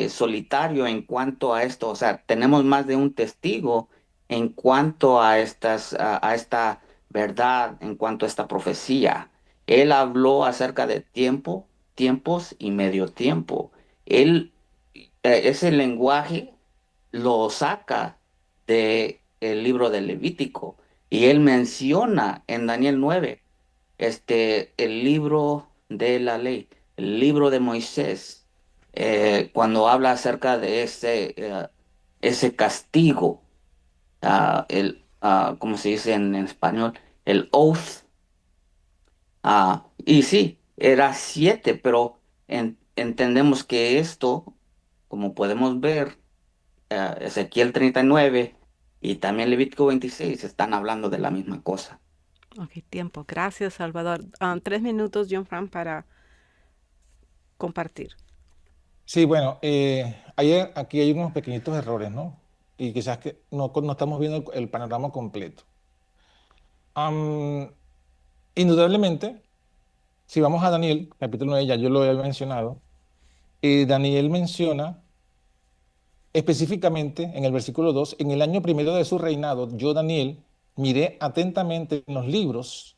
solitario en cuanto a esto. O sea, tenemos más de un testigo en cuanto a esta verdad, en cuanto a esta profecía. Él habló acerca de tiempos y medio tiempo. Él, ese lenguaje lo saca de el libro de Levítico, y él menciona en Daniel 9 el libro de la ley, el libro de Moisés, cuando habla acerca de ese castigo, ¿cómo se dice en español? El oath. Y sí, era 7, pero entendemos que esto, como podemos ver, Ezequiel 39 y también Levítico 26 están hablando de la misma cosa. Ok, tiempo. Gracias, Salvador. 3 minutos, John Fran, para compartir. Sí, bueno, aquí hay unos pequeñitos errores, ¿no? Y quizás que no estamos viendo el panorama completo. Am, Indudablemente, si vamos a Daniel, capítulo 9, ya yo lo había mencionado, Daniel menciona específicamente en el versículo 2: en el año primero de su reinado, yo, Daniel, miré atentamente en los libros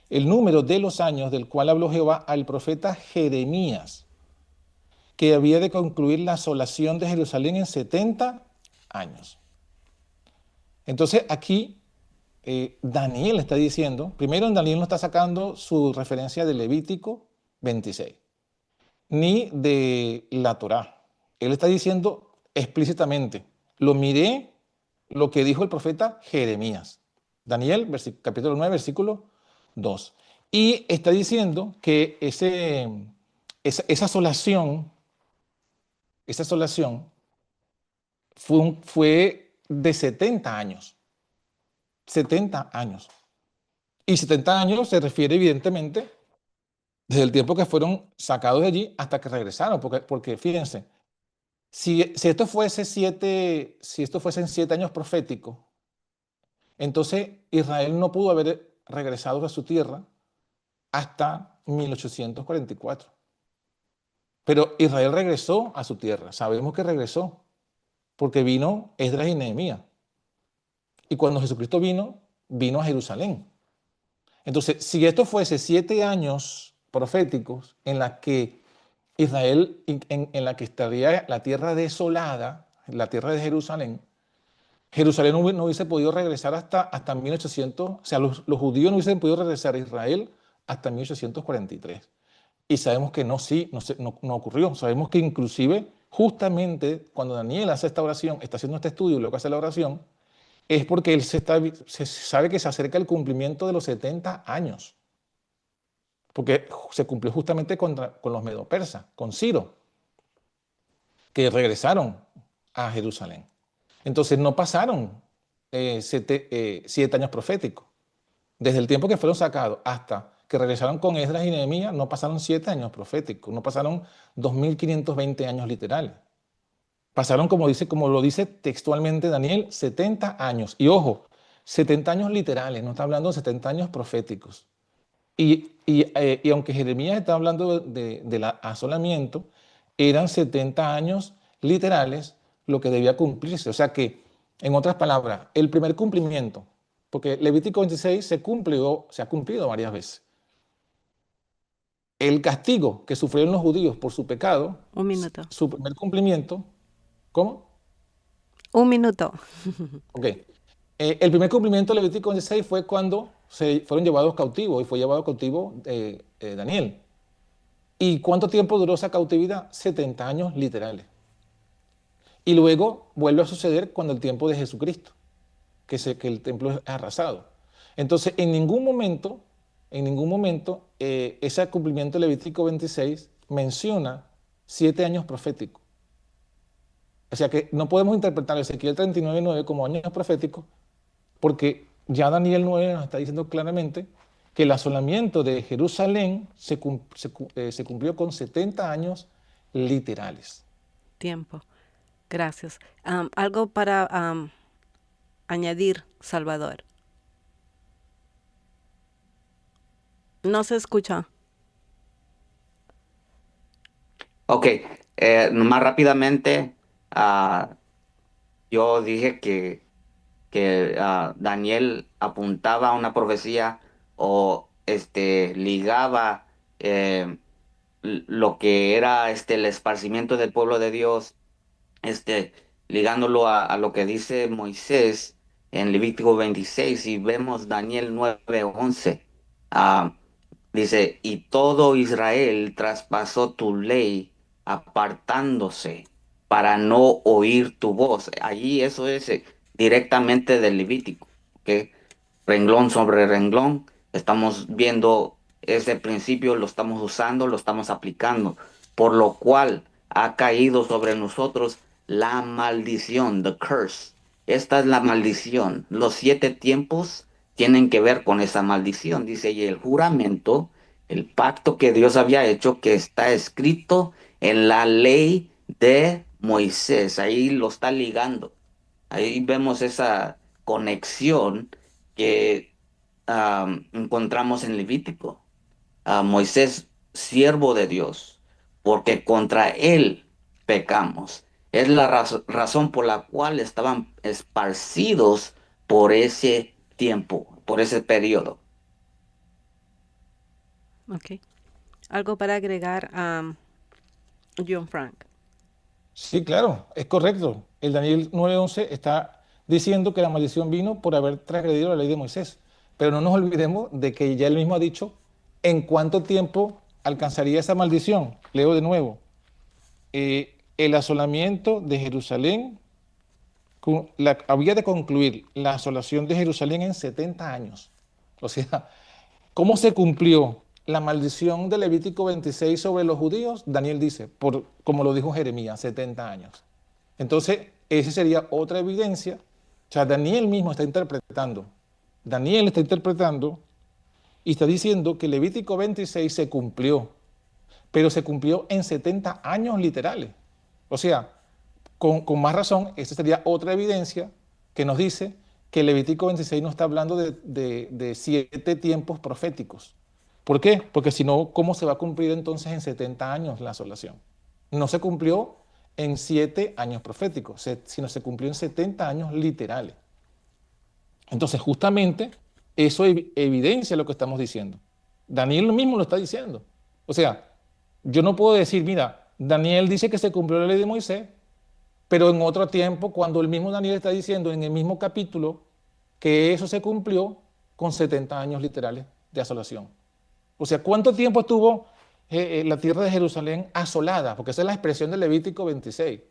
el número de los años del cual habló Jehová al profeta Jeremías, que había de concluir la asolación de Jerusalén en 70 años. Entonces aquí Daniel está diciendo, primero en Daniel no está sacando su referencia de Levítico 26, ni de la Torá. Él está diciendo explícitamente, lo miré, lo que dijo el profeta Jeremías. Daniel, capítulo 9, versículo 2. Y está diciendo que esa asolación fue de 70 años. 70 años. Y 70 años se refiere evidentemente desde el tiempo que fueron sacados de allí hasta que regresaron, porque fíjense, si esto fuesen 7 años proféticos, Entonces Israel no pudo haber regresado a su tierra hasta 1844. Pero Israel regresó a su tierra, sabemos que regresó, porque vino Esdras y Nehemías. Y cuando Jesucristo vino, vino a Jerusalén. Entonces, si esto fuese 7 años proféticos en la que Israel, en la que estaría la tierra desolada, la tierra de Jerusalén, Jerusalén no hubiese podido regresar hasta 1800, o sea, los judíos no hubiesen podido regresar a Israel hasta 1843. Y sabemos que no ocurrió. Sabemos que inclusive, justamente cuando Daniel hace esta oración, está haciendo este estudio y luego hace la oración, es porque él se sabe que se acerca el cumplimiento de los 70 años. Porque se cumplió justamente con los medo-persas, con Ciro, que regresaron a Jerusalén. Entonces no pasaron 7 años proféticos. Desde el tiempo que fueron sacados hasta que regresaron con Esdras y Nehemías, no pasaron 7 años proféticos, no pasaron 2520 años literales. Pasaron, como lo dice textualmente Daniel, 70 años. Y ojo, 70 años literales, no está hablando de 70 años proféticos. Y aunque Jeremías está hablando del asolamiento, eran 70 años literales lo que debía cumplirse. O sea que, en otras palabras, el primer cumplimiento, porque Levítico 26 se ha cumplido varias veces. El castigo que sufrieron los judíos por su pecado, Un minuto. su primer cumplimiento, ¿cómo? Un minuto. Ok. El primer cumplimiento de Levítico 26 fue cuando se fueron llevados cautivos y fue llevado cautivo Daniel. ¿Y cuánto tiempo duró esa cautividad? 70 años literales. Y luego vuelve a suceder cuando el tiempo de Jesucristo, que el templo es arrasado. Entonces, en ningún momento, ese cumplimiento de Levítico 26 menciona 7 años proféticos. O sea que no podemos interpretar Ezequiel 39:9 como años proféticos, porque ya Daniel 9 nos está diciendo claramente que el asolamiento de Jerusalén se cumplió con 70 años literales. Tiempo. Gracias. Algo para añadir, Salvador. No se escucha. Ok, más rápidamente, yo dije que Daniel apuntaba a una profecía o ligaba lo que era el esparcimiento del pueblo de Dios, ligándolo a lo que dice Moisés en Levítico 26, y vemos Daniel 9:11. Dice, y todo Israel traspasó tu ley apartándose para no oír tu voz. Allí eso es directamente del Levítico, ¿ok? Renglón sobre renglón, estamos viendo ese principio, lo estamos usando, lo estamos aplicando, por lo cual ha caído sobre nosotros la maldición, the curse. Esta es la maldición. Los 7 tiempos tienen que ver con esa maldición, dice, y el juramento, el pacto que Dios había hecho, que está escrito en la ley de Moisés, ahí lo está ligando. Ahí vemos esa conexión que encontramos en Levítico. Moisés, siervo de Dios, porque contra él pecamos. Es la razón por la cual estaban esparcidos por ese tiempo, por ese periodo. Ok. Algo para agregar, John Frank. Sí, claro, es correcto. El Daniel 9:11 está diciendo que la maldición vino por haber transgredido la ley de Moisés. Pero no nos olvidemos de que ya él mismo ha dicho en cuánto tiempo alcanzaría esa maldición. Leo de nuevo. El asolamiento de Jerusalén, había de concluir la asolación de Jerusalén en 70 años. O sea, ¿cómo se cumplió la maldición de Levítico 26 sobre los judíos? Daniel dice, como lo dijo Jeremías, 70 años. Entonces, esa sería otra evidencia. O sea, Daniel mismo está interpretando. Daniel está interpretando y está diciendo que Levítico 26 se cumplió, pero se cumplió en 70 años literales. O sea, con más razón, esa sería otra evidencia que nos dice que Levítico 26 no está hablando de 7 tiempos proféticos. ¿Por qué? Porque si no, ¿cómo se va a cumplir entonces en 70 años la asolación? No se cumplió en 7 años proféticos, sino se cumplió en 70 años literales. Entonces, justamente, eso evidencia lo que estamos diciendo. Daniel mismo lo está diciendo. O sea, yo no puedo decir, mira, Daniel dice que se cumplió la ley de Moisés, pero en otro tiempo, cuando el mismo Daniel está diciendo en el mismo capítulo que eso se cumplió con 70 años literales de asolación. O sea, ¿cuánto tiempo estuvo la tierra de Jerusalén asolada? Porque esa es la expresión de Levítico 26.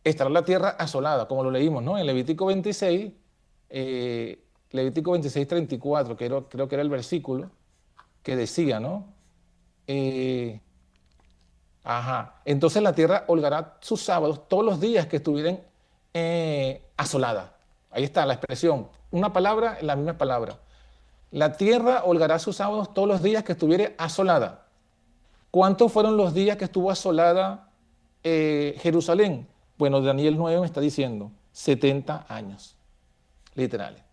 Estará la tierra asolada, como lo leímos, ¿no? En Levítico 26, Levítico 26, 34, creo que era el versículo que decía, ¿no? Entonces la tierra holgará sus sábados todos los días que estuvieran asolada. Ahí está la expresión. Una palabra, la misma palabra. La tierra holgará sus sábados todos los días que estuviera asolada. ¿Cuántos fueron los días que estuvo asolada Jerusalén? Bueno, Daniel 9 me está diciendo 70 años, literales.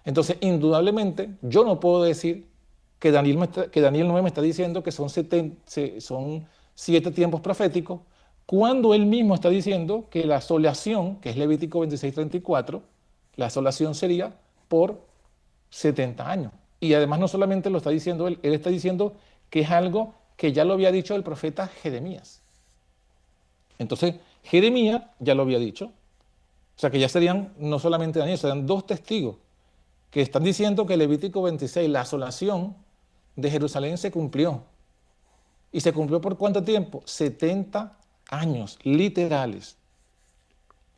Entonces, indudablemente, yo no puedo decir que Daniel 9 me está diciendo que son 7 tiempos proféticos, cuando él mismo está diciendo que la asolación, que es Levítico 26, 34, la asolación sería por 70 años. Y además no solamente lo está diciendo él está diciendo que es algo que ya lo había dicho el profeta Jeremías. Entonces, Jeremías ya lo había dicho. O sea que ya serían no solamente Daniel, serían 2 testigos que están diciendo que Levítico 26, la asolación de Jerusalén se cumplió. ¿Y se cumplió por cuánto tiempo? 70 años, literales.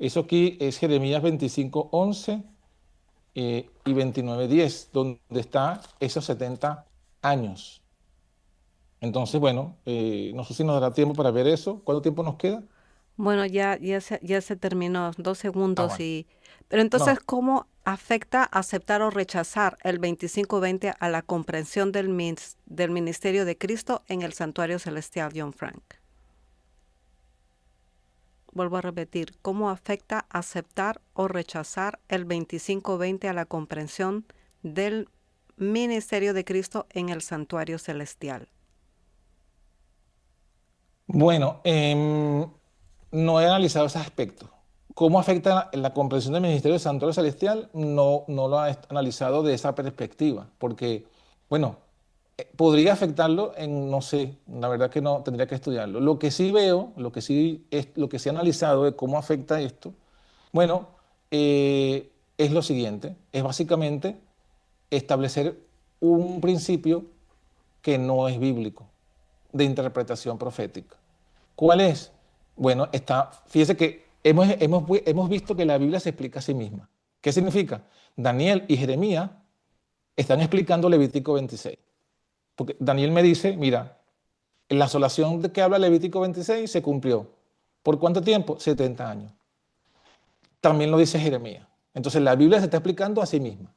Eso aquí es Jeremías 25, 11 y 29, 10, donde está esos 70 años. Entonces, bueno, no sé si nos dará tiempo para ver eso. ¿Cuánto tiempo nos queda? Bueno, ya se terminó, 2 segundos Bueno. Pero entonces, No. ¿cómo afecta aceptar o rechazar el 25-20 a la comprensión del ministerio de Cristo en el santuario celestial, John Frank? Vuelvo a repetir, ¿cómo afecta aceptar o rechazar el 25-20 a la comprensión del ministerio de Cristo en el santuario celestial? Bueno, no he analizado ese aspecto. ¿Cómo afecta la comprensión del ministerio del santuario celestial? No lo he analizado de esa perspectiva, porque, bueno, podría afectarlo no sé, la verdad que no, tendría que estudiarlo. Lo que sí veo, lo que sí he analizado de cómo afecta esto, bueno, es lo siguiente, es básicamente establecer un principio que no es bíblico, de interpretación profética. ¿Cuál es? Bueno, fíjese que hemos visto que la Biblia se explica a sí misma. ¿Qué significa? Daniel y Jeremías están explicando Levítico 26. Porque Daniel me dice, mira, la asolación de que habla Levítico 26 se cumplió. ¿Por cuánto tiempo? 70 años. También lo dice Jeremías. Entonces la Biblia se está explicando a sí misma.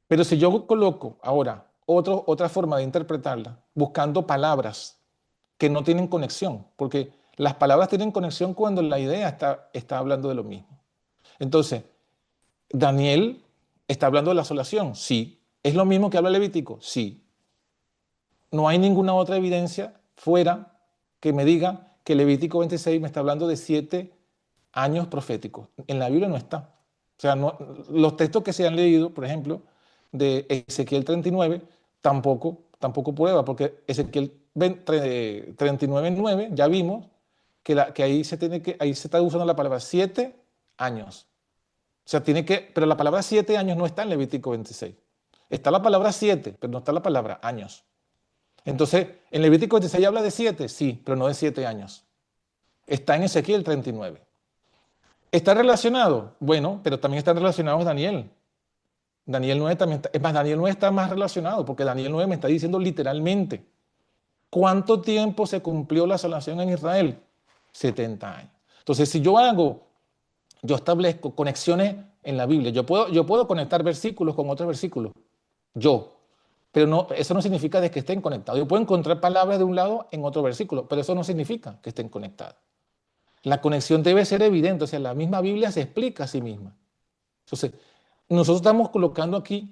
Pero si yo coloco ahora otra forma de interpretarla, buscando palabras que no tienen conexión, porque las palabras tienen conexión cuando la idea está hablando de lo mismo. Entonces, Daniel está hablando de la asolación, sí. ¿Es lo mismo que habla Levítico? Sí. No hay ninguna otra evidencia fuera que me diga que Levítico 26 me está hablando de 7 años proféticos. En la Biblia no está. O sea, los textos que se han leído, por ejemplo, de Ezequiel 39, tampoco prueba, porque Ezequiel 39:9 ya vimos que ahí se está usando la palabra 7 años. O sea, pero la palabra 7 años no está en Levítico 26. Está la palabra 7, pero no está la palabra años. Entonces, en Levítico 26 habla de 7, sí, pero no de 7 años. Está en Ezequiel 39. ¿Está relacionado? Bueno, pero también están relacionados Daniel. Daniel 9 también está, es más, Daniel 9 está más relacionado, porque Daniel 9 me está diciendo literalmente cuánto tiempo se cumplió la asolación en Israel. 70 años. Entonces, si yo establezco conexiones en la Biblia, yo puedo conectar versículos con otros versículos, pero no, eso no significa de que estén conectados. Yo puedo encontrar palabras de un lado en otro versículo, pero eso no significa que estén conectadas. La conexión debe ser evidente, o sea, la misma Biblia se explica a sí misma. Entonces, nosotros estamos colocando aquí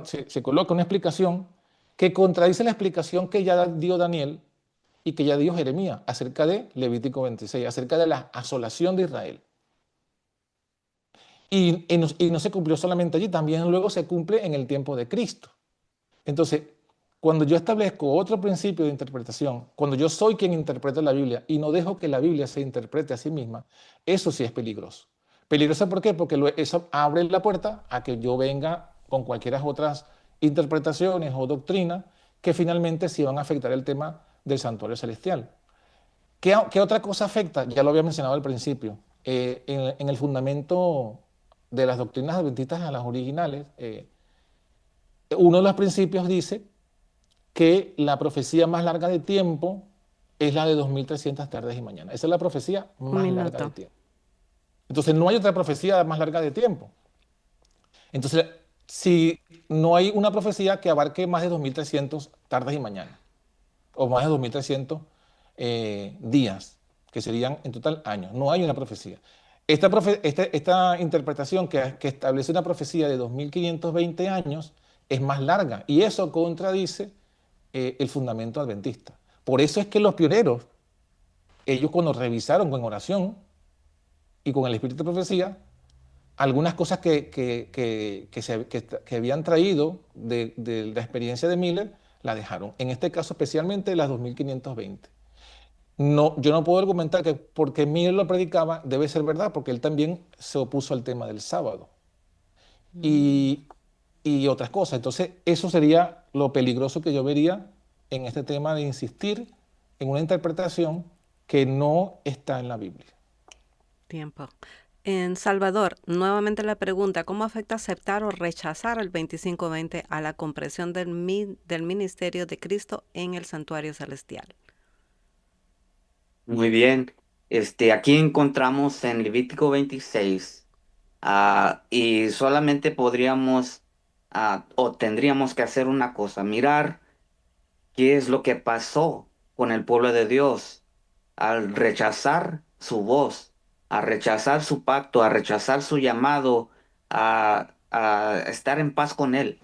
se coloca una explicación que contradice la explicación que ya dio Daniel y que ya dio Jeremías acerca de Levítico 26, acerca de la asolación de Israel. Y no se cumplió solamente allí, también luego se cumple en el tiempo de Cristo. Entonces, cuando yo establezco otro principio de interpretación, cuando yo soy quien interpreta la Biblia y no dejo que la Biblia se interprete a sí misma, eso sí es peligroso. ¿Peligroso por qué? Porque eso abre la puerta a que yo venga con cualquiera otras interpretaciones o doctrinas que finalmente sí van a afectar el tema del santuario celestial. ¿Qué otra cosa afecta? Ya lo había mencionado al principio. En el fundamento de las doctrinas adventistas a las originales, uno de los principios dice que la profecía más larga de tiempo es la de 2300 tardes y mañanas. Esa es la profecía Un más larga de minuto. tiempo. Entonces no hay otra profecía más larga de tiempo. Entonces, si no hay una profecía que abarque más de 2300 tardes y mañanas, o más de 2300 días, que serían en total años, no hay una profecía. Esta interpretación que establece una profecía de 2520 años es más larga y eso contradice el fundamento adventista. Por eso es que los pioneros, ellos cuando revisaron con oración y con el espíritu de profecía, algunas cosas que habían traído de la experiencia de Miller, la dejaron. En este caso, especialmente las 2520. No, yo no puedo argumentar que porque Miller lo predicaba debe ser verdad, porque él también se opuso al tema del sábado y, y otras cosas. Entonces, eso sería lo peligroso que yo vería en este tema de insistir en una interpretación que no está en la Biblia. Tiempo. En Salvador, nuevamente la pregunta, ¿cómo afecta aceptar o rechazar el 2520 a la comprensión del ministerio de Cristo en el santuario celestial? Muy bien. Aquí encontramos en Levítico 26, y solamente podríamos o tendríamos que hacer una cosa, mirar qué es lo que pasó con el pueblo de Dios al rechazar su voz, a rechazar su pacto, a rechazar su llamado a estar en paz con Él.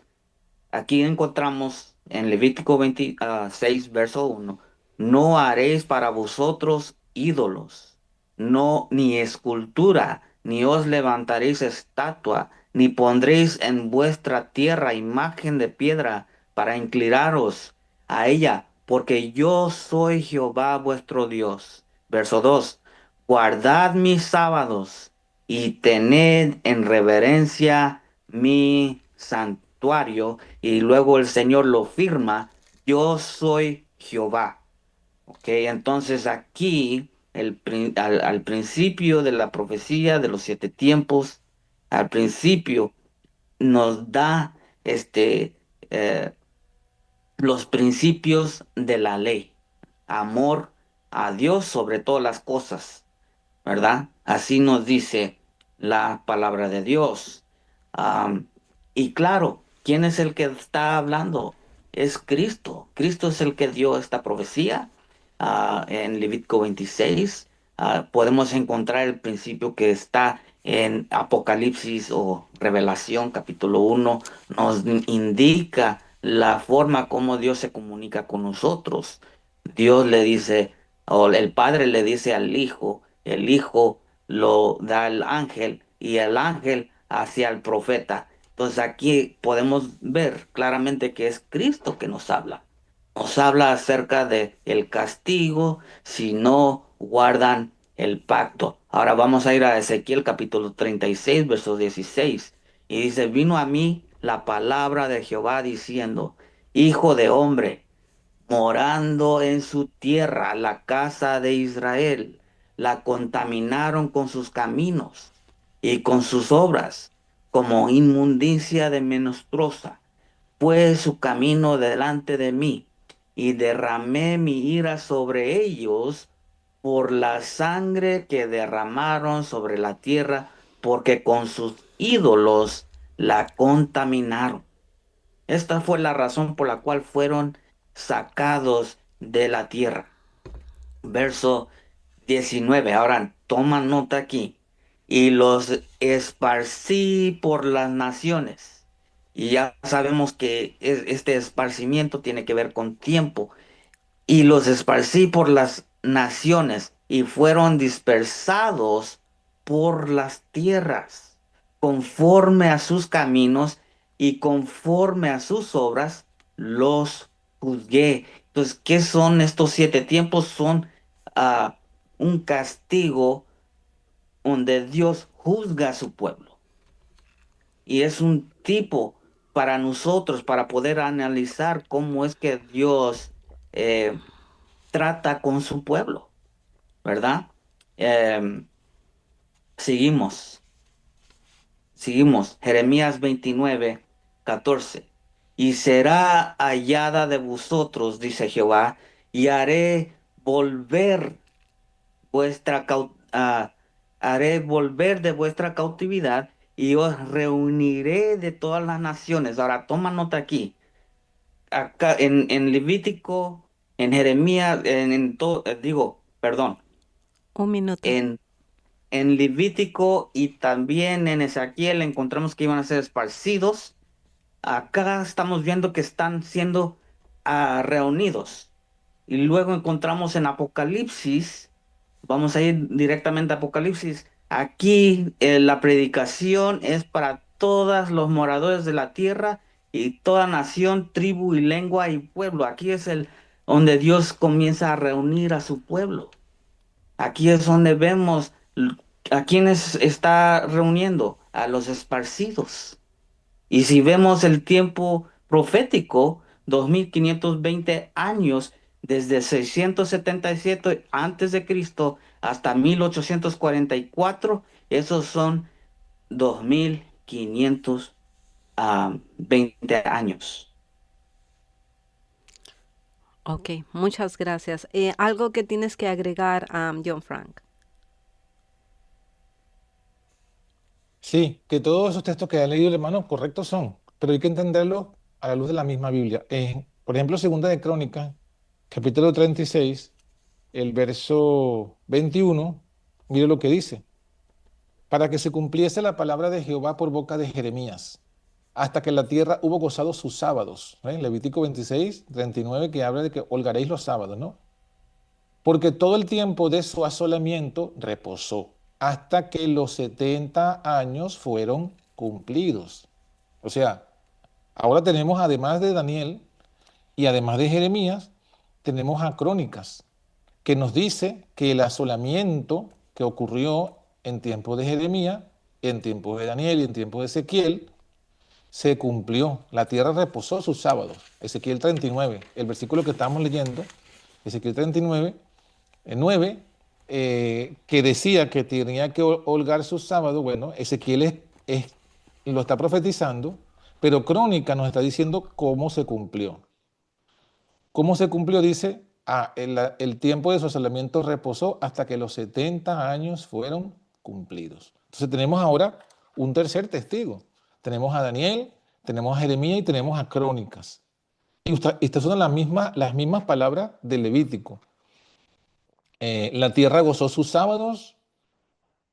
Aquí encontramos en Levítico 26, verso 1, no haréis para vosotros ídolos, no, ni escultura, ni os levantaréis estatua, ni pondréis en vuestra tierra imagen de piedra para inclinaros a ella, porque yo soy Jehová vuestro Dios. Verso 2, guardad mis sábados y tened en reverencia mi santuario, y luego el Señor lo firma, yo soy Jehová. Ok, entonces aquí al principio de la profecía de los 7 tiempos, al principio nos da eh, los principios de la ley, amor a Dios sobre todas las cosas, ¿verdad? Así nos dice la palabra de Dios. Am, y claro, ¿quién es el que está hablando? Es Cristo. Cristo es el que dio esta profecía. En Levítico 26 podemos encontrar el principio que está en Apocalipsis o Revelación capítulo 1. Nos indica la forma como Dios se comunica con nosotros. Dios le dice, o el Padre le dice al Hijo, el Hijo lo da al ángel y el ángel hacia el profeta. Entonces aquí podemos ver claramente que es Cristo que nos habla. Nos habla acerca de el castigo si no guardan el pacto. Ahora vamos a ir a Ezequiel capítulo 36, verso 16. Y dice, vino a mí la palabra de Jehová diciendo, Hijo de hombre, morando en su tierra, la casa de Israel, la contaminaron con sus caminos y con sus obras, como inmundicia de menstruosa. Fue su camino delante de mí, y derramé mi ira sobre ellos por la sangre que derramaron sobre la tierra, porque con sus ídolos la contaminaron. Esta fue la razón por la cual fueron sacados de la tierra. Verso 19. Ahora toma nota aquí. y los esparcí por las naciones. Y ya sabemos que este esparcimiento tiene que ver con tiempo. Y los esparcí por las naciones y fueron dispersados por las tierras, conforme a sus caminos y conforme a sus obras, los juzgué. Entonces, ¿qué son estos 7 tiempos? Son ah, un castigo donde Dios juzga a su pueblo. Y es un tipo para nosotros, para poder analizar cómo es que Dios trata con su pueblo, ¿verdad? Em, seguimos, seguimos. Jeremías 29:14. Y será hallada de vosotros, dice Jehová, y vuestra cau- ah, haré volver de vuestra cautividad y os reuniré de todas las naciones. Ahora, toma nota aquí. Acá en Levítico, en Jeremías, perdón, Un minuto. en Levítico y también en Ezequiel encontramos que iban a ser esparcidos. Acá estamos viendo que están siendo reunidos. Y luego encontramos en Apocalipsis, vamos a ir directamente a Apocalipsis. Aquí la predicación es para todos los moradores de la tierra y toda nación, tribu y lengua y pueblo. Aquí es el donde Dios comienza a reunir a su pueblo. Aquí es donde vemos a quienes está reuniendo, a los esparcidos. Y si vemos el tiempo profético, 2520 años, desde 677 antes de Cristo hasta 1844, esos son 2520 años. Ok, muchas gracias. ¿Algo que tienes que agregar a John Frank? Sí, que todos esos textos que ha leído el hermano correctos son, pero hay que entenderlos a la luz de la misma Biblia. Por ejemplo, Segunda de Crónicas, capítulo 36, el verso 21, mire lo que dice: para que se cumpliese la palabra de Jehová por boca de Jeremías, hasta que la tierra hubo gozado sus sábados. Levítico 26, 39, que habla de que holgaréis los sábados, ¿no? Porque todo el tiempo de su asolamiento reposó, hasta que los 70 años fueron cumplidos. O sea, ahora tenemos, además de Daniel y además de Jeremías, tenemos a Crónicas, que nos dice que el asolamiento que ocurrió en tiempo de Jeremías, en tiempo de Daniel y en tiempo de Ezequiel, se cumplió. La tierra reposó sus sábados. Ezequiel 39, el versículo que estamos leyendo, Ezequiel 39, 9, que decía que tenía que holgar sus sábados. Bueno, Ezequiel lo está profetizando, pero Crónica nos está diciendo cómo se cumplió. ¿Cómo se cumplió? Dice, el tiempo de su asolamiento reposó hasta que los 70 años fueron cumplidos. Entonces tenemos ahora un tercer testigo. Tenemos a Daniel, tenemos a Jeremías y tenemos a Crónicas. Y estas son las mismas palabras del Levítico. La tierra gozó sus sábados,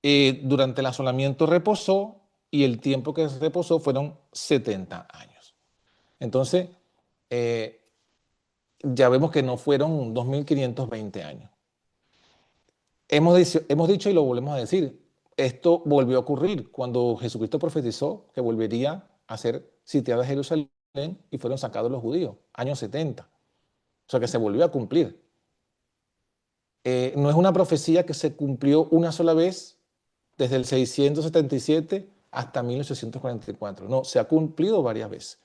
durante el asolamiento reposó, y el tiempo que reposó fueron 70 años. Entonces, ya vemos que no fueron 2520 años. Hemos dicho y lo volvemos a decir, esto volvió a ocurrir cuando Jesucristo profetizó que volvería a ser sitiada Jerusalén y fueron sacados los judíos, años 70. O sea que se volvió a cumplir. No es una profecía que se cumplió una sola vez desde el 677 hasta 1844. No, se ha cumplido varias veces.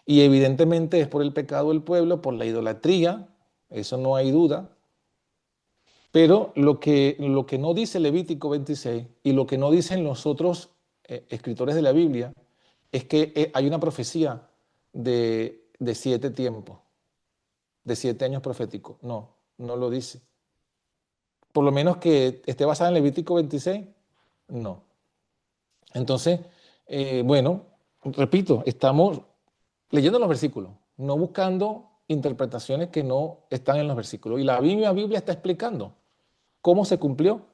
Y evidentemente es por el pecado del pueblo, por la idolatría, eso no hay duda. Pero lo que no dice Levítico 26 y lo que no dicen los otros escritores de la Biblia es que hay una profecía de 7 tiempos, de 7 años proféticos. No, no lo dice. Por lo menos que esté basada en Levítico 26, no. Entonces, bueno, repito, estamos leyendo los versículos, no buscando interpretaciones que no están en los versículos. Y la Biblia está explicando cómo se cumplió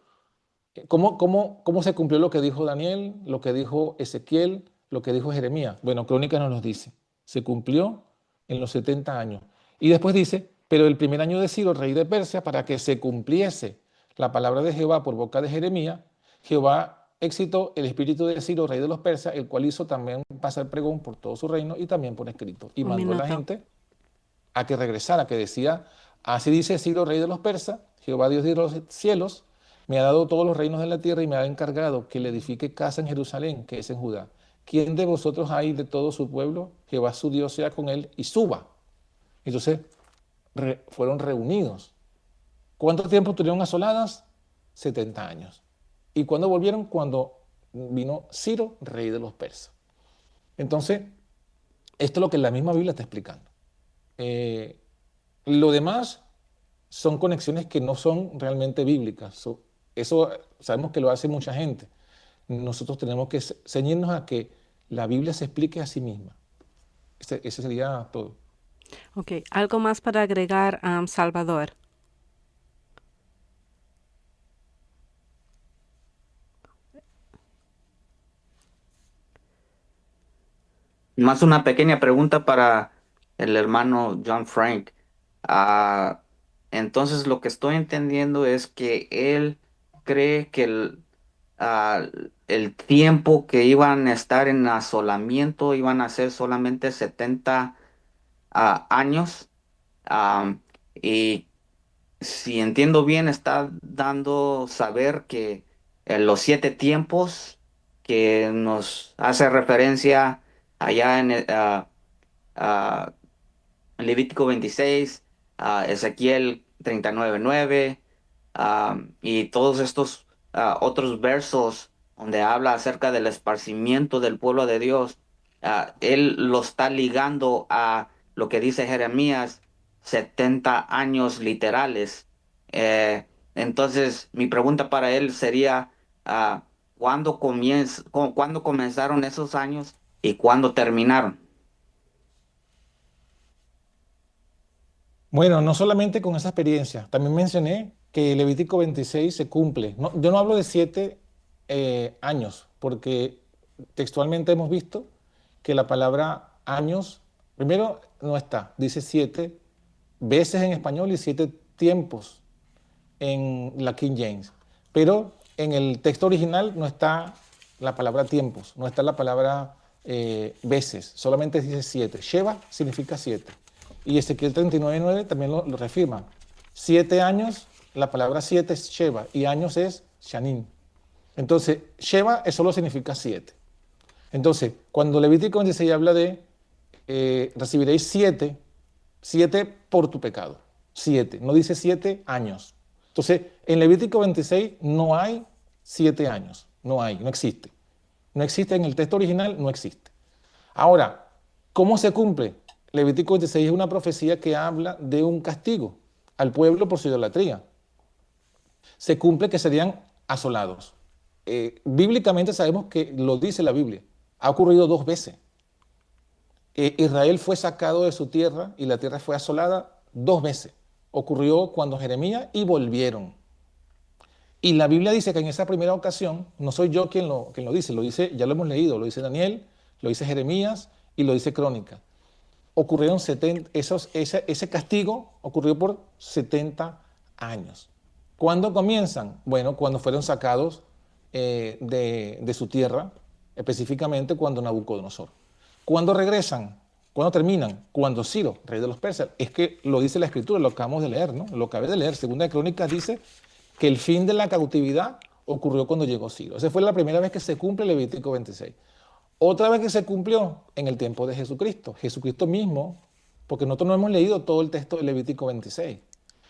¿Cómo se cumplió lo que dijo Daniel, lo que dijo Ezequiel, lo que dijo Jeremías? Bueno, Crónicas nos lo dice. Se cumplió en los 70 años. Y después dice, pero el primer año de Ciro, rey de Persia, para que se cumpliese la palabra de Jehová por boca de Jeremías, Jehová excitó el espíritu de Ciro, rey de los persas, el cual hizo también pasar pregón por todo su reino y también por escrito. Y Un mandó a la minuto. gente a que regresara, que decía, así dice Ciro, rey de los persas, Jehová Dios de los cielos, me ha dado todos los reinos de la tierra y me ha encargado que le edifique casa en Jerusalén, que es en Judá. ¿Quién de vosotros hay de todo su pueblo? Jehová su Dios sea con él y suba. Entonces fueron reunidos. ¿Cuánto tiempo tuvieron asoladas? 70 años. ¿Y cuándo volvieron? Cuando vino Ciro, rey de los persas. Entonces, esto es lo que la misma Biblia está explicando. Lo demás son conexiones que no son realmente bíblicas. Eso sabemos que lo hace mucha gente. Nosotros tenemos que ceñirnos a que la Biblia se explique a sí misma. Ese sería todo. Ok, algo más para agregar, Salvador. Más una pequeña pregunta para el hermano John Frank. Ah, entonces lo que estoy entendiendo es que él cree que ah, el tiempo que iban a estar en asolamiento iban a ser solamente 70 años. Ah, y si entiendo bien, está dando saber que los 7 tiempos que nos hace referencia allá en ah, Levítico 26, Ezequiel 39:9, y todos estos otros versos donde habla acerca del esparcimiento del pueblo de Dios, él lo está ligando a lo que dice Jeremías, 70 años literales. Entonces, mi pregunta para él sería, ¿cuándo comenzaron esos años y cuándo terminaron? Bueno, no solamente con esa experiencia, también mencioné que Levítico 26 se cumple. Yo no hablo de 7 años, porque textualmente hemos visto que la palabra años, primero no está, dice 7 veces en español y 7 tiempos en la King James. Pero en el texto original no está la palabra tiempos, no está la palabra veces, solamente dice 7. Sheva significa 7. Y Ezequiel 39:9 también lo reafirma. 7 años, la palabra 7 es Sheva y años es Shanim. Entonces, Sheva solo significa 7. Entonces, cuando Levítico 26 habla de recibiréis 7 por tu pecado. 7, no dice 7 años. Entonces, en Levítico 26 no hay 7 años, no existe. No existe en el texto original, no existe. Ahora, ¿cómo se cumple? Levítico 26 es una profecía que habla de un castigo al pueblo por su idolatría. Se cumple que serían asolados. Bíblicamente sabemos que lo dice la Biblia. Ha ocurrido 2 veces. Israel fue sacado de su tierra y la tierra fue asolada 2 veces. Ocurrió cuando Jeremías y volvieron. Y la Biblia dice que en esa primera ocasión, no soy yo quien lo dice, ya lo hemos leído, lo dice Daniel, lo dice Jeremías y lo dice Crónica. Ocurrieron ese castigo ocurrió por 70 años. ¿Cuándo comienzan? Bueno, cuando fueron sacados de su tierra, específicamente cuando Nabucodonosor. ¿Cuándo regresan? ¿Cuándo terminan? Cuando Ciro, rey de los persas. Es que lo dice la Escritura, lo acabamos de leer, ¿no? Lo acabé de leer. Segunda de Crónicas dice que el fin de la cautividad ocurrió cuando llegó Ciro. Esa fue la primera vez que se cumple Levítico 26. Otra vez que se cumplió en el tiempo de Jesucristo. Jesucristo mismo, porque nosotros no hemos leído todo el texto de Levítico 26.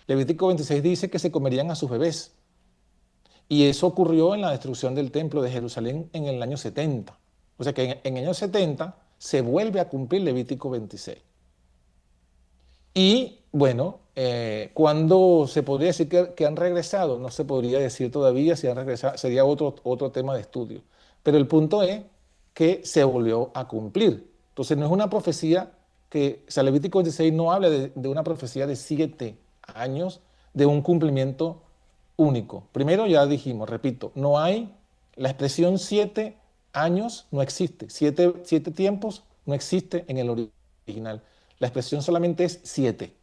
Levítico 26 dice que se comerían a sus bebés. Y eso ocurrió en la destrucción del templo de Jerusalén en el año 70. O sea que en el año 70 se vuelve a cumplir Levítico 26. Y bueno, ¿cuándo se podría decir que han regresado? No se podría decir todavía si han regresado, sería otro tema de estudio. Pero el punto es que se volvió a cumplir. Entonces no es una profecía o sea, Levítico 26 no habla de una profecía de 7 años, de un cumplimiento único. Primero ya dijimos, repito, no hay, la expresión 7 años no existe, siete tiempos no existe en el original. La expresión solamente es 7.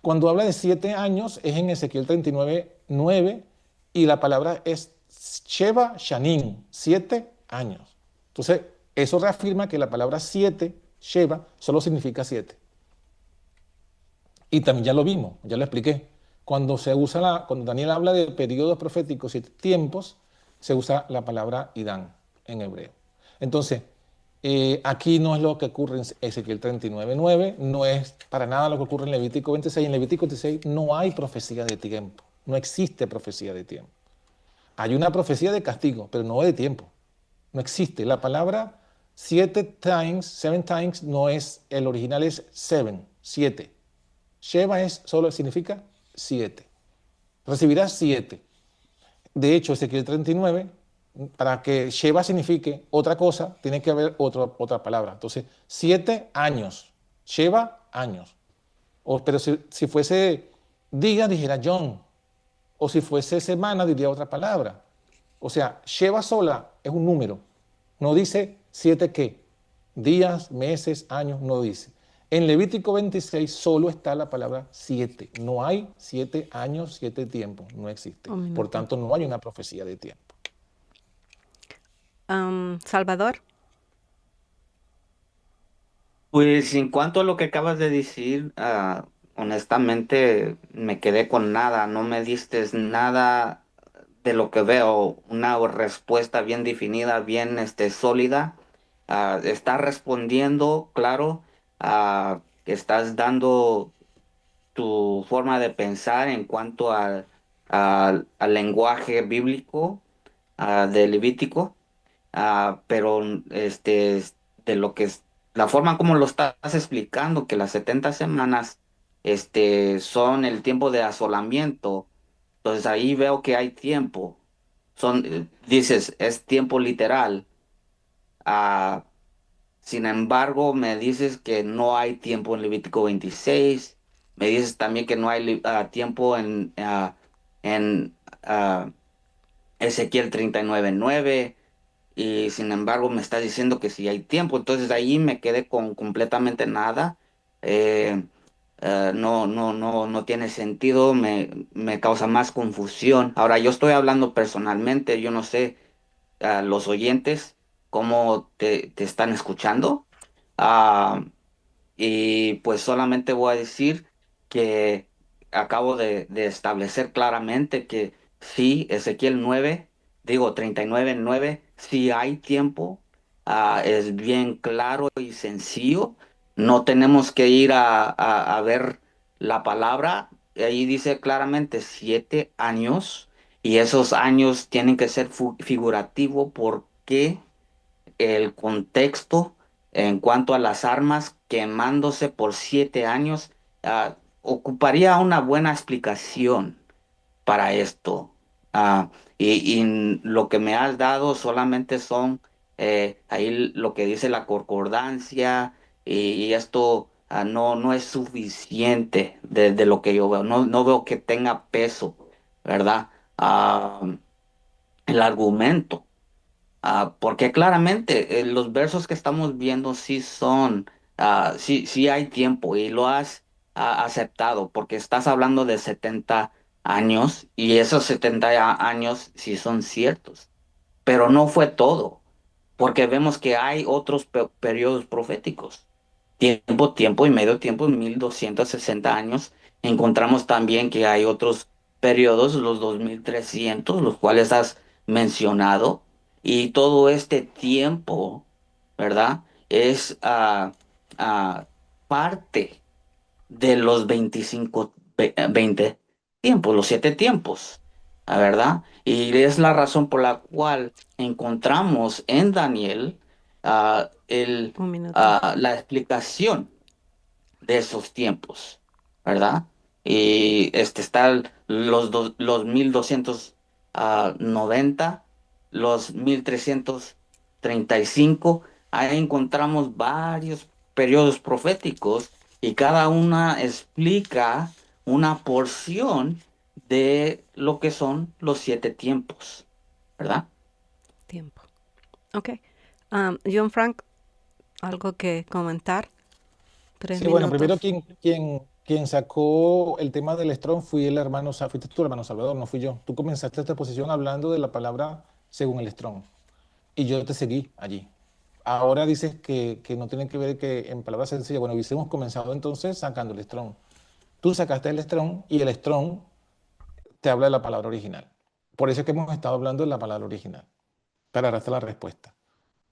Cuando habla de 7 años es en Ezequiel 39:9 y la palabra es Sheva Shanim, 7 años. Entonces, eso reafirma que la palabra 7, Sheva, solo significa 7. Y también ya lo vimos, ya lo expliqué. Cuando Daniel habla de periodos proféticos y tiempos, se usa la palabra Idán en hebreo. Entonces, aquí no es lo que ocurre en Ezequiel 39:9, no es para nada lo que ocurre en Levítico 26. En Levítico 26 no hay profecía de tiempo, no existe profecía de tiempo. Hay una profecía de castigo, pero no de tiempo. No existe. La palabra 7 times, no es, el original es 7. Sheva solo significa 7. Recibirás 7. De hecho, Ezequiel 39, para que Sheva signifique otra cosa, tiene que haber otra palabra. Entonces, 7 años. Sheva, años. Pero si fuese día, dijera John. O si fuese semana, diría otra palabra. O sea, Sheva sola es un número. No dice 7 qué. Días, meses, años, no dice. En Levítico 26 solo está la palabra 7. No hay 7 años, 7 tiempos. No existe. Un Por minuto. tanto, no hay una profecía de tiempo. Salvador. Pues en cuanto a lo que acabas de decir, honestamente me quedé con nada, no me diste nada de lo que veo, una respuesta bien definida, bien sólida. Estás respondiendo, claro, estás dando tu forma de pensar en cuanto al lenguaje bíblico, de Levítico, pero de lo que es la forma como lo estás explicando, que las 70 semanas son el tiempo de asolamiento. Entonces ahí veo que hay tiempo. Dices, es tiempo literal. Ah, Sin embargo, me dices que no hay tiempo en Levítico 26. Me dices también que no hay tiempo en Ezequiel 39:9. Y sin embargo me está diciendo que sí hay tiempo. Entonces ahí me quedé con completamente nada. Eh, no tiene sentido, me causa más confusión. Ahora, yo estoy hablando personalmente, yo no sé los oyentes cómo te están escuchando. Ah, y pues solamente voy a decir que acabo de establecer claramente que sí, Ezequiel 9, digo 39:9, sí hay tiempo, es bien claro y sencillo, no tenemos que ir a ver la palabra, ahí dice claramente 7 años y esos años tienen que ser figurativo porque el contexto en cuanto a las armas quemándose por 7 años, ocuparía una buena explicación para esto. Ah, y lo que me has dado solamente son ahí lo que dice la concordancia y esto no es suficiente de lo que yo veo. No veo que tenga peso, ¿verdad? El argumento. Porque claramente los versos que estamos viendo sí son, sí hay tiempo y lo has aceptado, porque estás hablando de 70 años y esos 70 años sí son ciertos, pero no fue todo, porque vemos que hay otros periodos proféticos, tiempo y medio tiempo, 1260 años. Encontramos también que hay otros periodos, los 2300, los cuales has mencionado, y todo este tiempo, ¿verdad? Es parte de los 20 tiempos, los 7 tiempos, ¿verdad? Y es la razón por la cual encontramos en Daniel Un minuto. la explicación de esos tiempos, ¿verdad? Y los 1290, los 1335, ahí encontramos varios periodos proféticos y cada una explica una porción de lo que son los 7 tiempos, ¿verdad? Tiempo. Ok. John Frank, ¿algo que comentar? Tres Sí, bueno, primero minutos. quien sacó el tema del Strong fui el hermano, fuiste tú, hermano Salvador, no fui yo. Tú comenzaste esta exposición hablando de la palabra según el Strong y yo te seguí allí. Ahora dices que no tiene que ver que en palabras sencillas. Bueno, hubiésemos comenzado entonces sacando el Strong. Tú sacaste el Strong y el Strong te habla de la palabra original. Por eso es que hemos estado hablando de la palabra original, para darte la respuesta.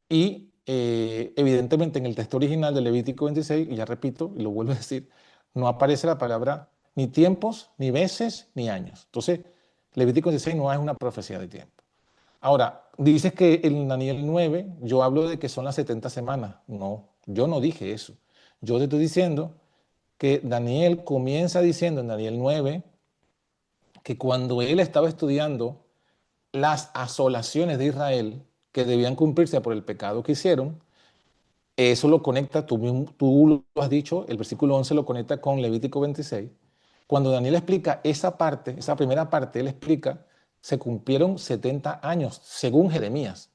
Y evidentemente en el texto original de Levítico 26, y ya repito, y lo vuelvo a decir, no aparece la palabra ni tiempos, ni veces, ni años. Entonces, Levítico 26 no es una profecía de tiempo. Ahora, dices que en Daniel 9 yo hablo de que son las 70 semanas. No, yo no dije eso. Yo te estoy diciendo que Daniel comienza diciendo en Daniel 9 que cuando él estaba estudiando las asolaciones de Israel que debían cumplirse por el pecado que hicieron, eso lo conecta, tú lo has dicho, el versículo 11 lo conecta con Levítico 26. Cuando Daniel explica esa parte, esa primera parte, él explica, se cumplieron 70 años, según Jeremías.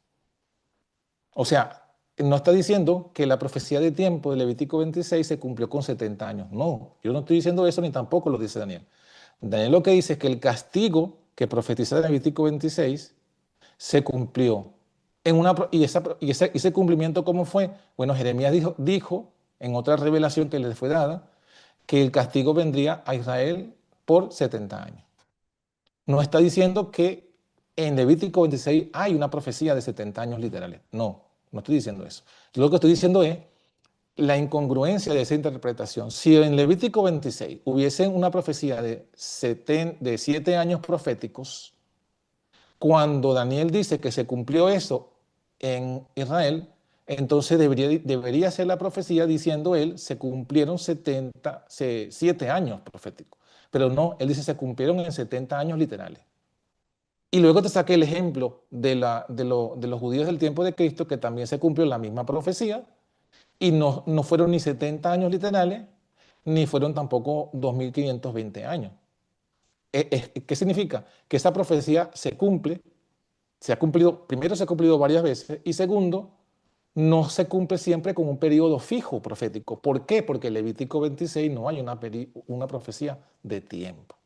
O sea, no está diciendo que la profecía de tiempo de Levítico 26 se cumplió con 70 años. No, yo no estoy diciendo eso ni tampoco lo dice Daniel. Daniel lo que dice es que el castigo que profetiza Levítico 26 se cumplió. Ese cumplimiento, ¿cómo fue? Bueno, Jeremías dijo en otra revelación que le fue dada que el castigo vendría a Israel por 70 años. No está diciendo que en Levítico 26 hay una profecía de 70 años literales. No, no estoy diciendo eso. Yo lo que estoy diciendo es la incongruencia de esa interpretación. Si en Levítico 26 hubiese una profecía de 7 años proféticos, cuando Daniel dice que se cumplió eso en Israel, entonces debería ser la profecía diciendo él, se cumplieron 7 años proféticos. Pero no, él dice se cumplieron en 70 años literales. Y luego te saqué el ejemplo de los judíos del tiempo de Cristo, que también se cumplió la misma profecía, y no fueron ni 70 años literales, ni fueron tampoco 2520 años. ¿Qué significa? Que esa profecía se cumple, se ha cumplido, primero se ha cumplido varias veces, y segundo, no se cumple siempre con un periodo fijo profético. ¿Por qué? Porque en Levítico 26 no hay una profecía de tiempo.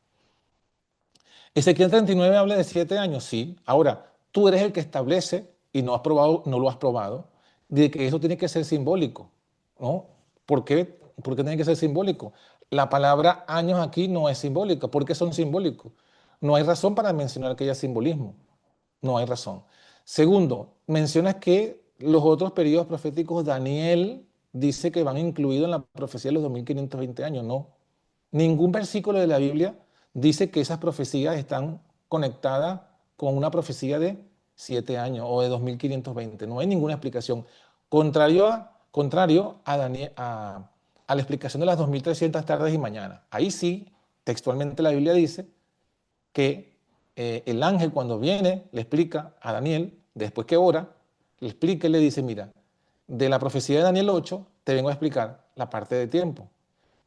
Ezequiel 39 habla de 7 años, sí. Ahora, tú eres el que establece, y no lo has probado, de que eso tiene que ser simbólico, ¿no? ¿Por qué? ¿Por qué tiene que ser simbólico? La palabra años aquí no es simbólica. ¿Por qué son simbólicos? No hay razón para mencionar que haya simbolismo. No hay razón. Segundo, mencionas que los otros periodos proféticos, Daniel dice que van incluidos en la profecía de los 2520 años. No. Ningún versículo de la Biblia dice que esas profecías están conectadas con una profecía de 7 años o de 2520. No hay ninguna explicación. Contrario a la explicación de las 2300 tardes y mañanas. Ahí sí, textualmente la Biblia dice que el ángel cuando viene le explica a Daniel, después que ora, le explica y le dice, mira, de la profecía de Daniel 8 te vengo a explicar la parte de tiempo.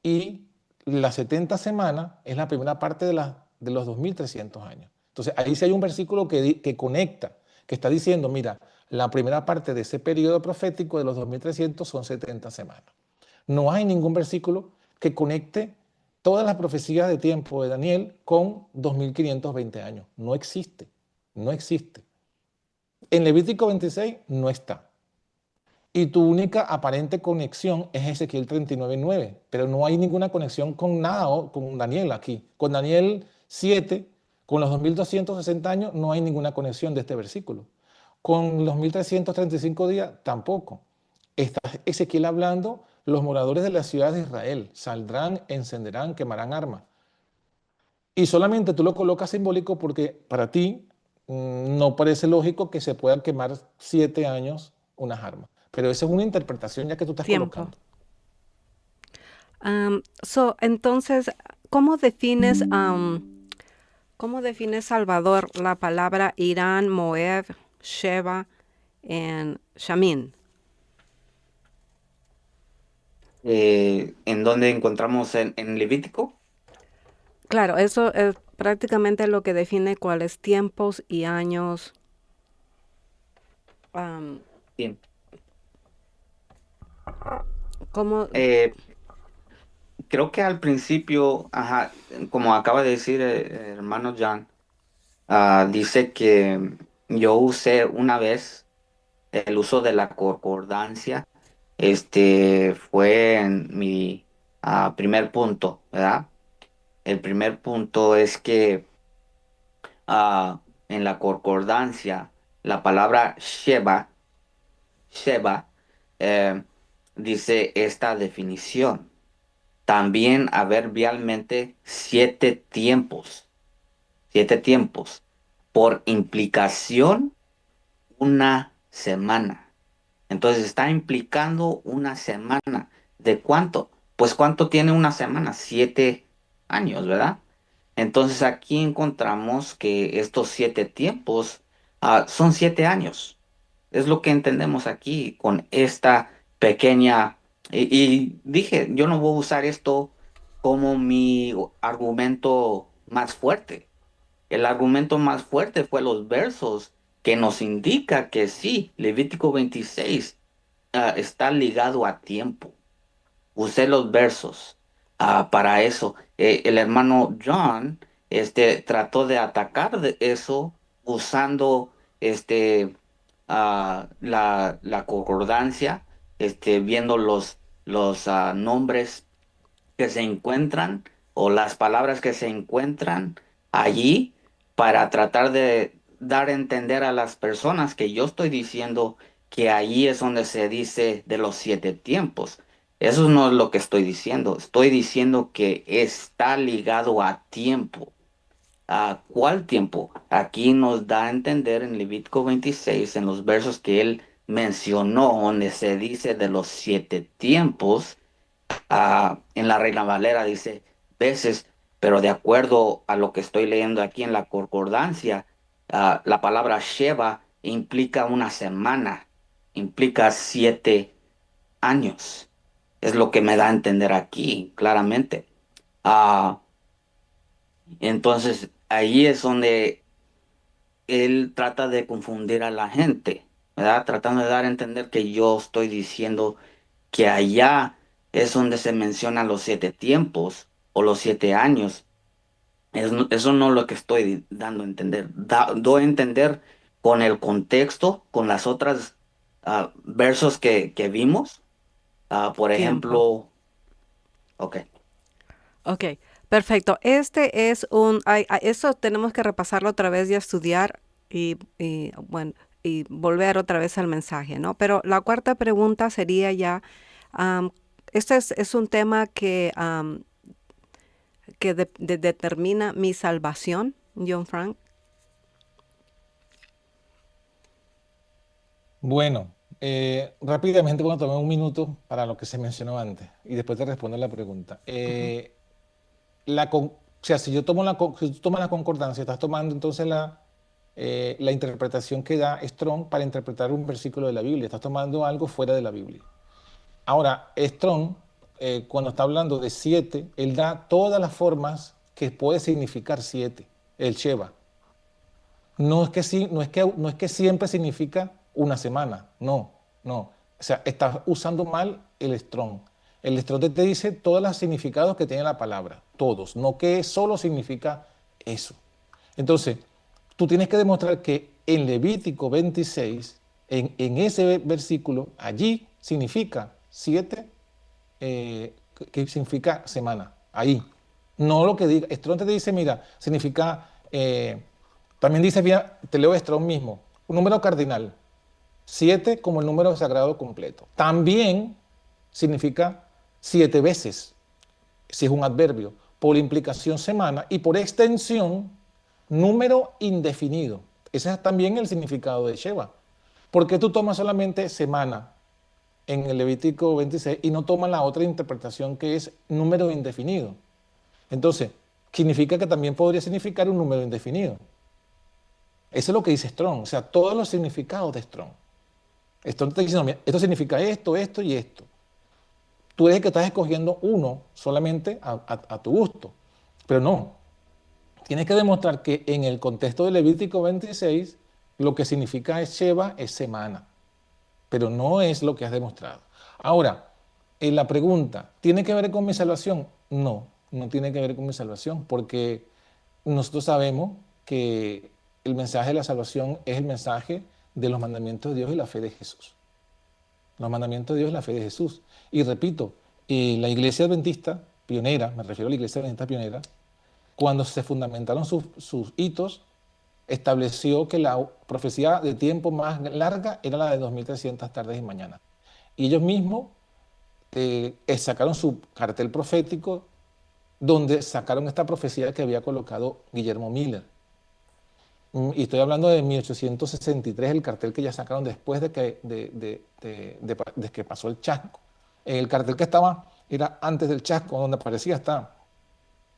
Y las 70 semanas es la primera parte de los 2300 años. Entonces ahí sí hay un versículo que conecta, que está diciendo, mira, la primera parte de ese periodo profético de los 2300 son 70 semanas. No hay ningún versículo que conecte todas las profecías de tiempo de Daniel con 2520 años. No existe, no existe. En Levítico 26 no está. Y tu única aparente conexión es Ezequiel 39:9, pero no hay ninguna conexión con nada, con Daniel aquí. Con Daniel 7, con los 2260 años, no hay ninguna conexión de este versículo. Con los 1335 días, tampoco. Está Ezequiel hablando, los moradores de la ciudad de Israel saldrán, encenderán, quemarán armas. Y solamente tú lo colocas simbólico porque para ti no parece lógico que se puedan quemar 7 años unas armas. Pero esa es una interpretación ya que tú estás Tiempo. colocando. Entonces, ¿cómo defines, Salvador, la palabra Irán, Moab, Sheba y Shamin? ¿En dónde encontramos en Levítico? Claro, eso prácticamente lo que define cuáles tiempos y años. am, Bien. ¿Cómo? Eh, Creo que al principio, ajá, como acaba de decir hermano John, dice que yo usé una vez el uso de la concordancia. Fue en mi primer punto, ¿verdad? El primer punto es que en la concordancia, la palabra Sheba, eh, dice esta definición. También adverbialmente siete tiempos. Por implicación, una semana. Entonces está implicando una semana. ¿De cuánto? Pues ¿cuánto tiene una semana? 7 años, ¿verdad? Entonces aquí encontramos que estos 7 tiempos son 7 años. Es lo que entendemos aquí con esta pequeña... Y dije, yo no voy a usar esto como mi argumento más fuerte. El argumento más fuerte fue los versos que nos indica que sí, Levítico 26 está ligado a tiempo. Usé los versos para eso. El hermano John trató de atacar de eso usando la concordancia, viendo los nombres que se encuentran o las palabras que se encuentran allí para tratar de dar a entender a las personas que yo estoy diciendo que allí es donde se dice de los 7 tiempos. Eso no es lo que estoy diciendo. Estoy diciendo que está ligado a tiempo. ¿A cuál tiempo? Aquí nos da a entender en Levítico 26, en los versos que él mencionó, donde se dice de los 7 tiempos. En la Reina Valera dice veces, pero de acuerdo a lo que estoy leyendo aquí en la concordancia, la palabra Sheva implica una semana, implica 7 años. Es lo que me da a entender aquí, claramente. Ah, entonces, ahí es donde él trata de confundir a la gente, ¿verdad? Tratando de dar a entender que yo estoy diciendo que allá es donde se mencionan los 7 tiempos o los 7 años. Eso no es lo que estoy dando a entender. Doy a entender con el contexto, con las otras versos que vimos. Por Tiempo. ejemplo, ok. Ok, perfecto. Este es eso tenemos que repasarlo otra vez y estudiar bueno, y volver otra vez al mensaje, ¿no? Pero la cuarta pregunta sería ya, am, este es un tema que determina mi salvación, John Frank. Bueno, rápidamente, bueno, tomé un minuto para lo que se mencionó antes y después te respondo la pregunta. Ujú. O sea, si yo tomo si tú tomas la concordancia, estás tomando entonces la interpretación que da Strong para interpretar un versículo de la Biblia, estás tomando algo fuera de la Biblia. Ahora, Strong, cuando está hablando de 7, él da todas las formas que puede significar 7, el Sheva. No es que siempre significa una semana, no, no. O sea, estás usando mal el Strong. El Strong te dice todos los significados que tiene la palabra, todos, no que solo significa eso. Entonces, tú tienes que demostrar que en Levítico 26, en ese versículo, allí significa 7, que significa semana, ahí. No lo que diga. Strong te dice, mira, significa, también dice, mira, te leo Strong mismo, un número cardinal, 7 como el número sagrado completo. También significa 7 veces, si es un adverbio, por implicación semana y por extensión número indefinido. Ese es también el significado de Sheva. ¿Por qué tú tomas solamente semana en el Levítico 26 y no tomas la otra interpretación que es número indefinido? Entonces, significa que también podría significar un número indefinido. Eso es lo que dice Strong, o sea, todos los significados de Strong. Strong te dice, no, mira, esto significa esto, esto y esto. Tú eres el que estás escogiendo uno solamente a tu gusto, pero no. tienes que demostrar que en el contexto de Levítico 26, lo que significa es Sheva es semana, pero no es lo que has demostrado. Ahora, en la pregunta, ¿tiene que ver con mi salvación? No, no tiene que ver con mi salvación, porque nosotros sabemos que el mensaje de la salvación es el mensaje de los mandamientos de Dios y la fe de Jesús. Los mandamientos de Dios y la fe de Jesús. Y repito, la iglesia adventista pionera, me refiero a la iglesia adventista pionera, cuando se fundamentaron sus hitos, estableció que la profecía de tiempo más larga era la de 2300 tardes y mañanas. Y ellos mismos sacaron su cartel profético donde sacaron esta profecía que había colocado Guillermo Miller. Y estoy hablando de 1863, el cartel que ya sacaron después de que pasó el chasco. El cartel que estaba era antes del chasco, donde aparecía esta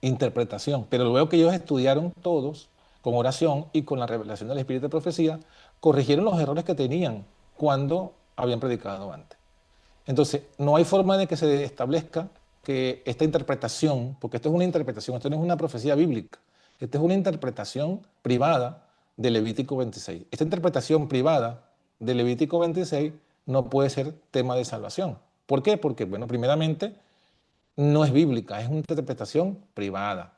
interpretación. Pero luego que ellos estudiaron todos, con oración y con la revelación del Espíritu de Profecía, corrigieron los errores que tenían cuando habían predicado antes. Entonces, no hay forma de que se establezca que esta interpretación, porque esto es una interpretación, esto no es una profecía bíblica, esta es una interpretación privada de Levítico 26. Esta interpretación privada de Levítico 26 no puede ser tema de salvación. ¿Por qué? Porque, bueno, primeramente, no es bíblica, es una interpretación privada.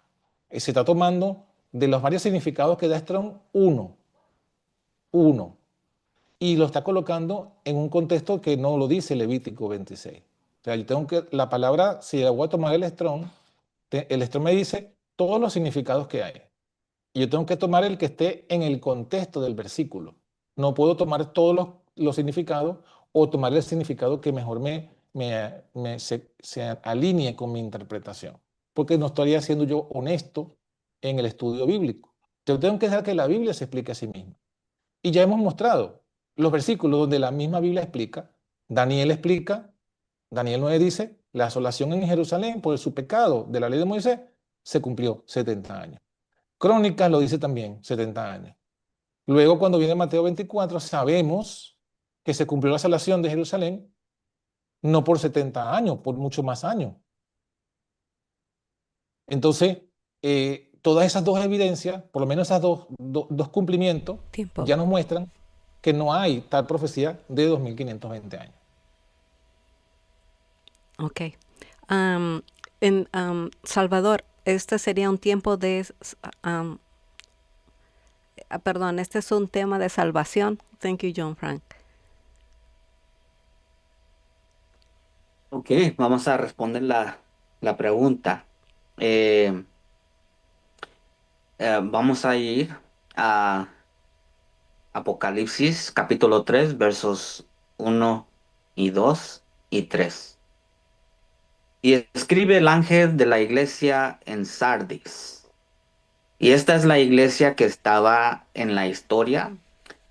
Se está tomando de los varios significados que da Strong uno, y lo está colocando en un contexto que no lo dice Levítico 26. O sea, yo tengo que, la palabra, si la voy a tomar el Strong me dice todos los significados que hay. Y yo tengo que tomar el que esté en el contexto del versículo. No puedo tomar todos los significados o tomar el significado que mejor se alinee con mi interpretación. Porque no estaría siendo yo honesto en el estudio bíblico. Yo tengo que dejar que la Biblia se explique a sí misma. Y ya hemos mostrado los versículos donde la misma Biblia explica. Daniel explica, Daniel 9 dice, la asolación en Jerusalén por su pecado de la ley de Moisés se cumplió 70 años. Crónicas lo dice también, 70 años. Luego, cuando viene Mateo 24, sabemos que se cumplió la asolación de Jerusalén no por 70 años, por mucho más años. Entonces, todas esas dos evidencias, por lo menos esas dos cumplimientos, ya nos muestran que no hay tal profecía de 2520 años. Ok. Salvador, este sería un tiempo de... perdón, este es un tema de salvación. Thank you, John Frank. Ok, vamos a responder la pregunta. Vamos a ir a Apocalipsis capítulo 3, versos 1 y 2 y 3. Y escribe el ángel de la iglesia en Sardis. Y esta es la iglesia que estaba en la historia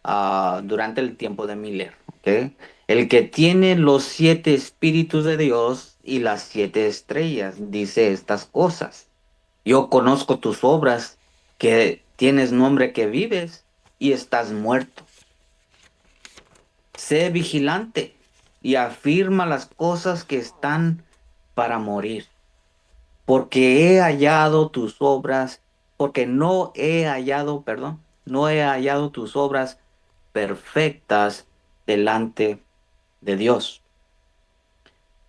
durante el tiempo de Miller. ¿Okay? El que tiene los 7 espíritus de Dios y las 7 estrellas dice estas cosas. Yo conozco tus obras, que tienes nombre que vives y estás muerto. Sé vigilante y afirma las cosas que están para morir. Porque he hallado tus obras, porque no he hallado tus obras perfectas delante de Dios.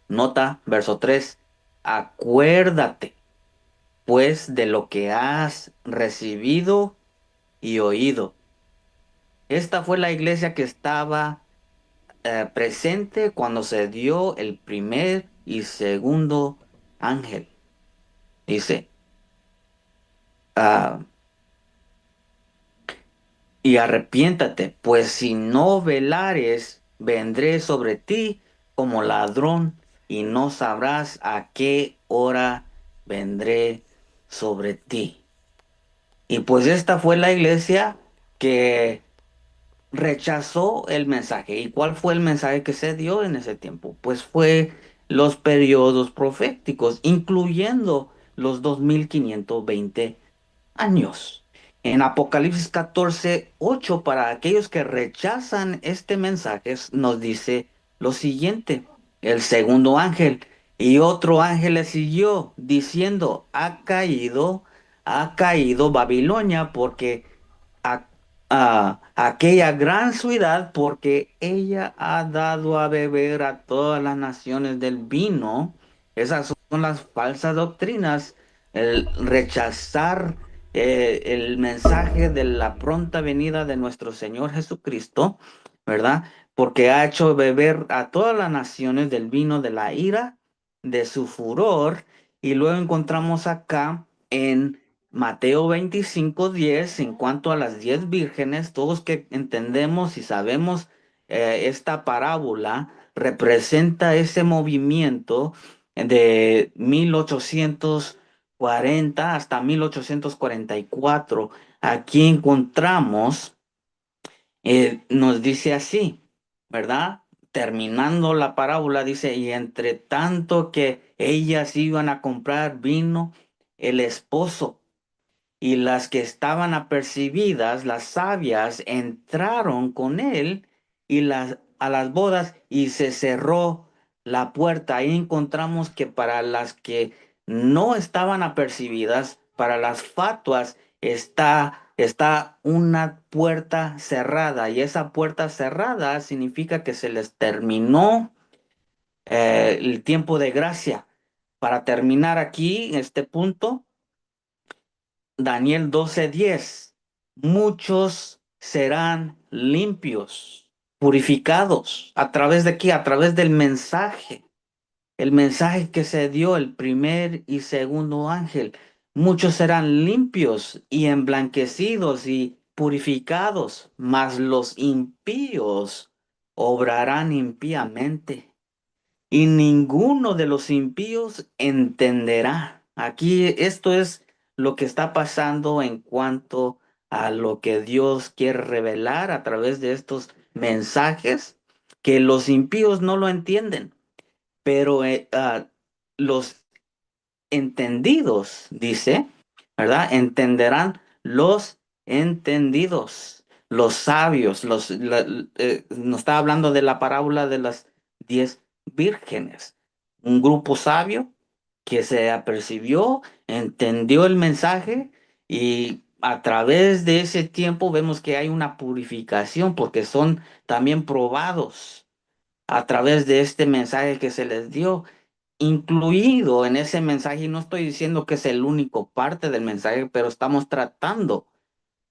Nota, verso 3, acuérdate pues de lo que has recibido y oído. Esta fue la iglesia que estaba presente cuando se dio el primer y segundo ángel. Dice, y arrepiéntate, pues si no velares, vendré sobre ti como ladrón y no sabrás a qué hora vendré sobre ti. Y pues esta fue la iglesia que rechazó el mensaje. ¿Y cuál fue el mensaje que se dio en ese tiempo? Pues fue los periodos proféticos, incluyendo los 2520 años. En Apocalipsis 14:8, para aquellos que rechazan este mensaje, nos dice lo siguiente: el segundo ángel y otro ángel le siguió, diciendo, ha caído ha caído Babilonia porque a, aquella gran ciudad, porque ella ha dado a beber a todas las naciones del vino. Esas son las falsas doctrinas, el rechazar el mensaje de la pronta venida de nuestro Señor Jesucristo, ¿verdad? Porque ha hecho beber a todas las naciones del vino de la ira, de su furor, y luego encontramos acá en Mateo 25:10, en cuanto a las 10 vírgenes, todos que entendemos y sabemos esta parábola, representa ese movimiento de 1840 hasta 1844. Aquí encontramos, nos dice así, ¿verdad? Terminando la parábola, dice, y entre tanto que ellas iban a comprar vino, el esposo y las que estaban apercibidas, las sabias, entraron con él a las bodas y se cerró la puerta. Ahí encontramos que para las que no estaban apercibidas, para las fatuas, está una puerta cerrada. Y esa puerta cerrada significa que se les terminó el tiempo de gracia. Para terminar aquí, este punto, Daniel 12:10, muchos serán limpios, purificados. ¿A través de qué? A través del mensaje. El mensaje que se dio el primer y segundo ángel. Muchos serán limpios y emblanquecidos y purificados, mas los impíos obrarán impíamente y ninguno de los impíos entenderá. Aquí esto es lo que está pasando en cuanto a lo que Dios quiere revelar a través de estos mensajes, que los impíos no lo entienden, pero los entendidos, dice, ¿verdad? Entenderán los entendidos, los sabios, nos está hablando de la parábola de las 10 vírgenes, un grupo sabio que se apercibió, entendió el mensaje y a través de ese tiempo vemos que hay una purificación porque son también probados a través de este mensaje que se les dio, incluido en ese mensaje. Y no estoy diciendo que es el único parte del mensaje, pero estamos tratando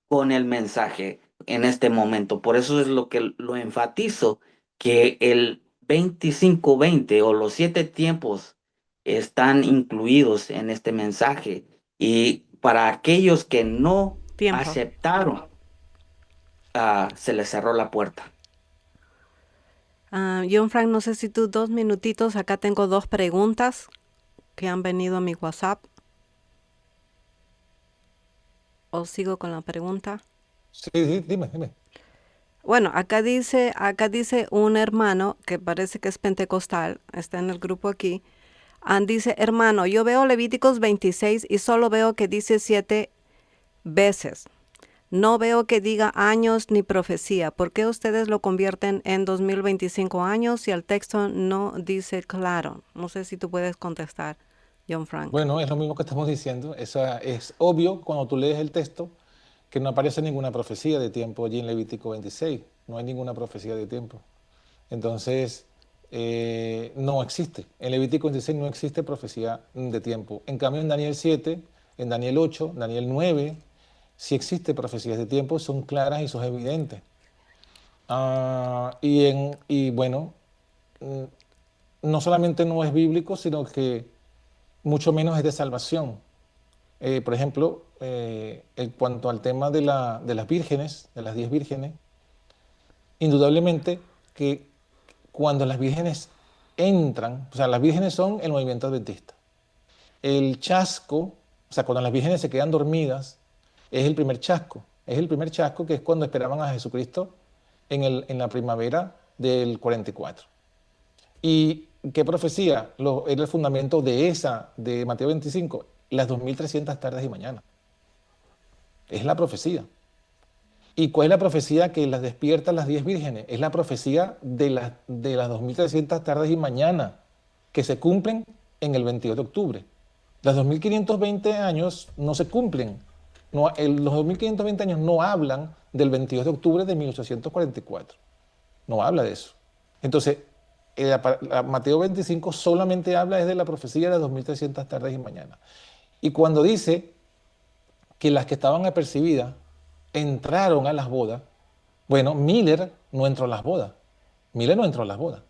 con el mensaje en este momento. Por eso es lo que lo enfatizo, que el 25-20 o los 7 tiempos están incluidos en este mensaje. Y para aquellos que no Tiempo. aceptaron, se les cerró la puerta. John Frank, no sé si tú 2 minutitos, acá tengo 2 preguntas que han venido a mi WhatsApp. ¿O sigo con la pregunta? Sí, dime. Bueno, acá dice un hermano que parece que es pentecostal, está en el grupo aquí. Dice, hermano, yo veo Levíticos 26 y solo veo que dice 7 veces. No veo que diga años ni profecía. ¿Por qué ustedes lo convierten en 2025 años si el texto no dice claro? No sé si tú puedes contestar, John Frank. Bueno, es lo mismo que estamos diciendo. Es obvio cuando tú lees el texto que no aparece ninguna profecía de tiempo allí en Levítico 26. No hay ninguna profecía de tiempo. Entonces, no existe. En Levítico 26 no existe profecía de tiempo. En cambio, en Daniel 7, en Daniel 8, Daniel 9, sí existe profecías de tiempo, son claras y son evidentes. Y bueno, no solamente no es bíblico, sino que mucho menos es de salvación. Por ejemplo, en cuanto al tema de las vírgenes, de las 10 vírgenes, indudablemente que cuando las vírgenes entran, o sea, las vírgenes son el movimiento adventista. El chasco, o sea, cuando las vírgenes se quedan dormidas, es el primer chasco. Es el primer chasco que es cuando esperaban a Jesucristo en la primavera del 44. ¿Y qué profecía? Era el fundamento de Mateo 25, las 2300 tardes y mañanas. Es la profecía. ¿Y cuál es la profecía que las despierta las 10 vírgenes? Es la profecía de las 2300 tardes y mañana, que se cumplen en el 22 de octubre. Los 2520 años no se cumplen. No, los 2520 años no hablan del 22 de octubre de 1844. No habla de eso. Entonces, Mateo 25 solamente habla desde la profecía de 2300 tardes y mañanas. Y cuando dice que las que estaban apercibidas entraron a las bodas, bueno, Miller no entró a las bodas. Miller no entró a las bodas.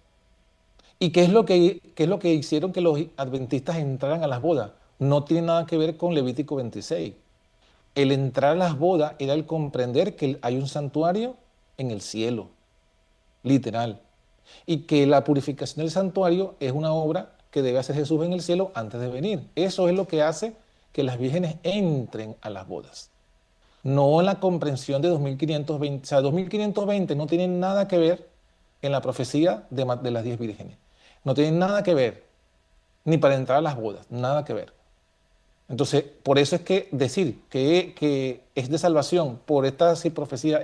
¿Y qué es lo que hicieron que los adventistas entraran a las bodas? No tiene nada que ver con Levítico 26. El entrar a las bodas era el comprender que hay un santuario en el cielo, literal. Y que la purificación del santuario es una obra que debe hacer Jesús en el cielo antes de venir. Eso es lo que hace que las vírgenes entren a las bodas. No la comprensión de 2520. O sea, 2520 no tiene nada que ver en la profecía de las 10 vírgenes. No tiene nada que ver, ni para entrar a las bodas, nada que ver. Entonces, por eso es que decir que es de salvación por esta profecía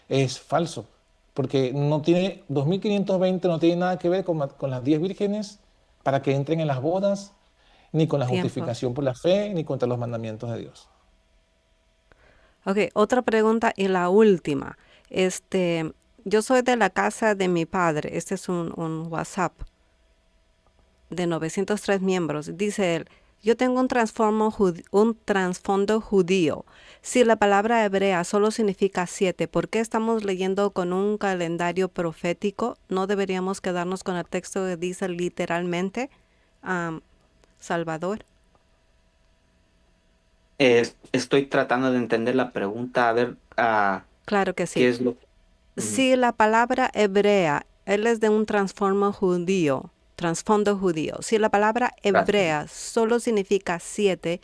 es falso, porque no tiene, 2520 no tiene nada que ver con las 10 vírgenes para que entren en las bodas, ni con la Tiempo. justificación por la fe, ni contra los mandamientos de Dios. Ok, otra pregunta y la última. Yo soy de la casa de mi padre. Este es un WhatsApp de 903 miembros. Dice él, yo tengo un trasfondo judío. Si la palabra hebrea solo significa 7, ¿por qué estamos leyendo con un calendario profético? ¿No deberíamos quedarnos con el texto que dice literalmente, Salvador? Estoy tratando de entender la pregunta, a ver Claro que qué sí. es lo... Ujú. Si la palabra hebrea, él es de un trasfondo judío. Si la palabra hebrea solo significa 7,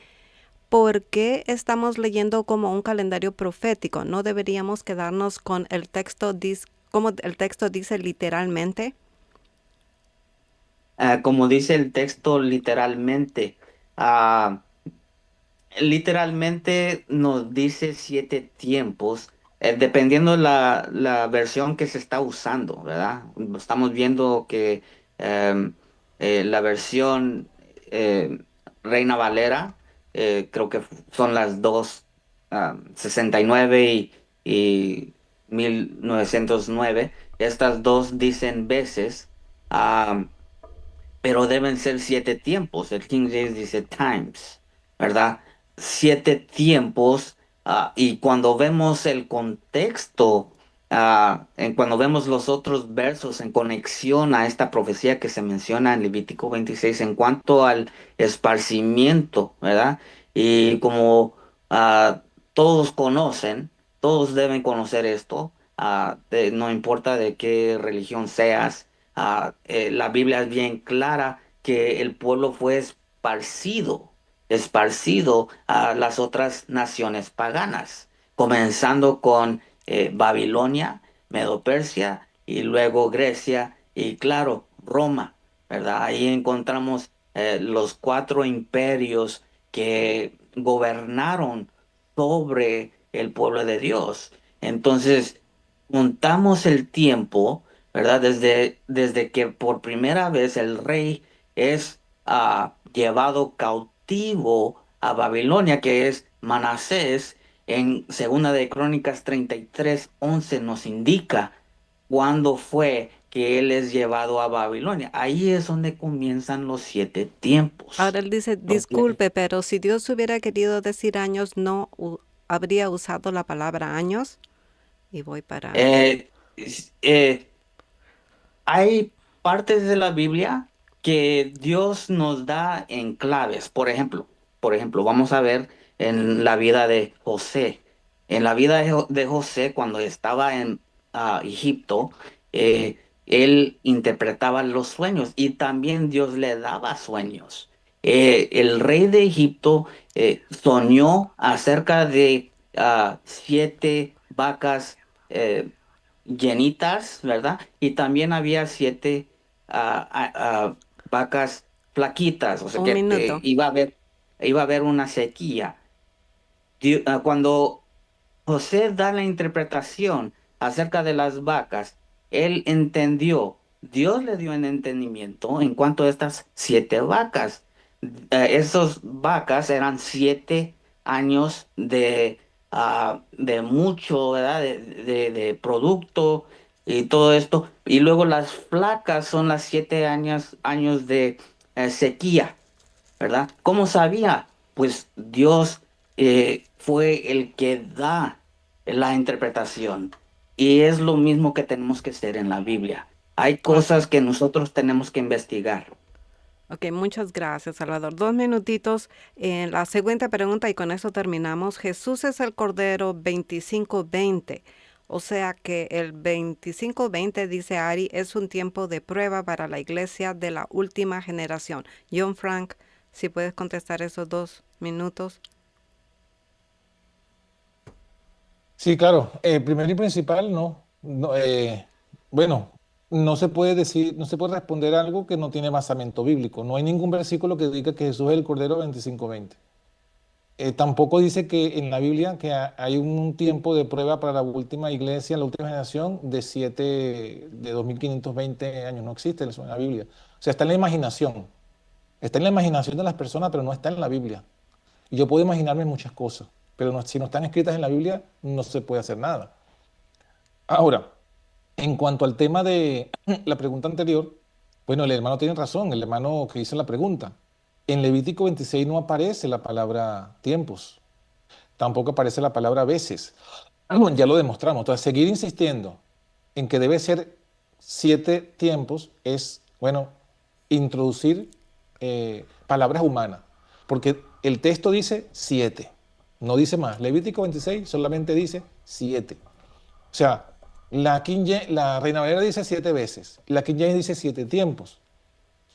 ¿por qué estamos leyendo como un calendario profético? ¿No deberíamos quedarnos con el texto, como el texto dice literalmente? Como dice el texto literalmente, ah, literalmente nos dice 7 tiempos, dependiendo la versión que se está usando, ¿verdad? Estamos viendo que la versión eh, Reina Valera, creo que son las dos, 69 y 1909. Estas dos dicen veces, ah, pero deben ser 7 tiempos. El King James dice times, ¿verdad? 7 tiempos, y cuando vemos el contexto, cuando vemos los otros versos en conexión a esta profecía que se menciona en Levítico 26 en cuanto al esparcimiento, ¿verdad? Y como todos conocen, todos deben conocer esto, no importa de qué religión seas. La Biblia es bien clara que el pueblo fue esparcido a las otras naciones paganas, comenzando con Babilonia, Medo-Persia y luego Grecia y claro, Roma, ¿verdad? Ahí encontramos los 4 imperios que gobernaron sobre el pueblo de Dios. Entonces, juntamos el tiempo, ¿verdad? Desde que por primera vez el rey es llevado cautivo a Babilonia, que es Manasés, en Segunda de Crónicas 33:11 nos indica cuándo fue que él es llevado a Babilonia. Ahí es donde comienzan los 7 tiempos. Ahora él dice, ¿Ok? disculpe, pero si Dios hubiera querido decir años, ¿no habría usado la palabra años? Y voy para... Eh, es- eh, Hay partes de la Biblia que Dios nos da en claves. Por ejemplo, vamos a ver en la vida de José. En la vida de José, cuando estaba en Egipto, él interpretaba los sueños y también Dios le daba sueños. El rey de Egipto soñó acerca de 7 vacas llenitas, ¿verdad? Y también había 7 vacas flaquitas, o sea Un que minuto. iba a haber una sequía. Cuando José da la interpretación acerca de las vacas, él entendió, Dios le dio un entendimiento en cuanto a estas 7 vacas. Esos vacas eran 7 años de mucho, ¿verdad? De producto y todo esto. Y luego las flacas son las 7 años de sequía, ¿verdad? ¿Cómo sabía? Pues Dios fue el que da la interpretación. Y es lo mismo que tenemos que hacer en la Biblia. Hay cosas Ok. que nosotros tenemos que investigar. Ok, muchas gracias, Salvador. 2 minutitos en la segunda pregunta y con eso terminamos. Jesús es el Cordero 25-20. O sea que el 25-20, dice Ari, es un tiempo de prueba para la iglesia de la última generación. John Frank, si puedes contestar esos 2 minutos. Sí, claro. Primero y principal, no. Bueno, no se puede decir, no se puede responder algo que no tiene basamento bíblico. No hay ningún versículo que diga que Jesús es el Cordero 25-20. Tampoco dice que en la Biblia que hay un tiempo de prueba para la última iglesia, la última generación de 2520 años. No existe eso en la Biblia. O sea, está en la imaginación. Está en la imaginación de las personas, pero no está en la Biblia. Y yo puedo imaginarme muchas cosas, pero si no están escritas en la Biblia, no se puede hacer nada. Ahora, en cuanto al tema de la pregunta anterior, bueno, el hermano tiene razón, el hermano que hizo la pregunta. En Levítico 26 no aparece la palabra tiempos, tampoco aparece la palabra veces. Ya lo demostramos. Entonces, seguir insistiendo en que debe ser 7 tiempos es, bueno, introducir palabras humanas, porque el texto dice 7, no dice más. Levítico 26 solamente dice 7. O sea, la Reina Valera dice 7 veces, la King James dice 7 tiempos.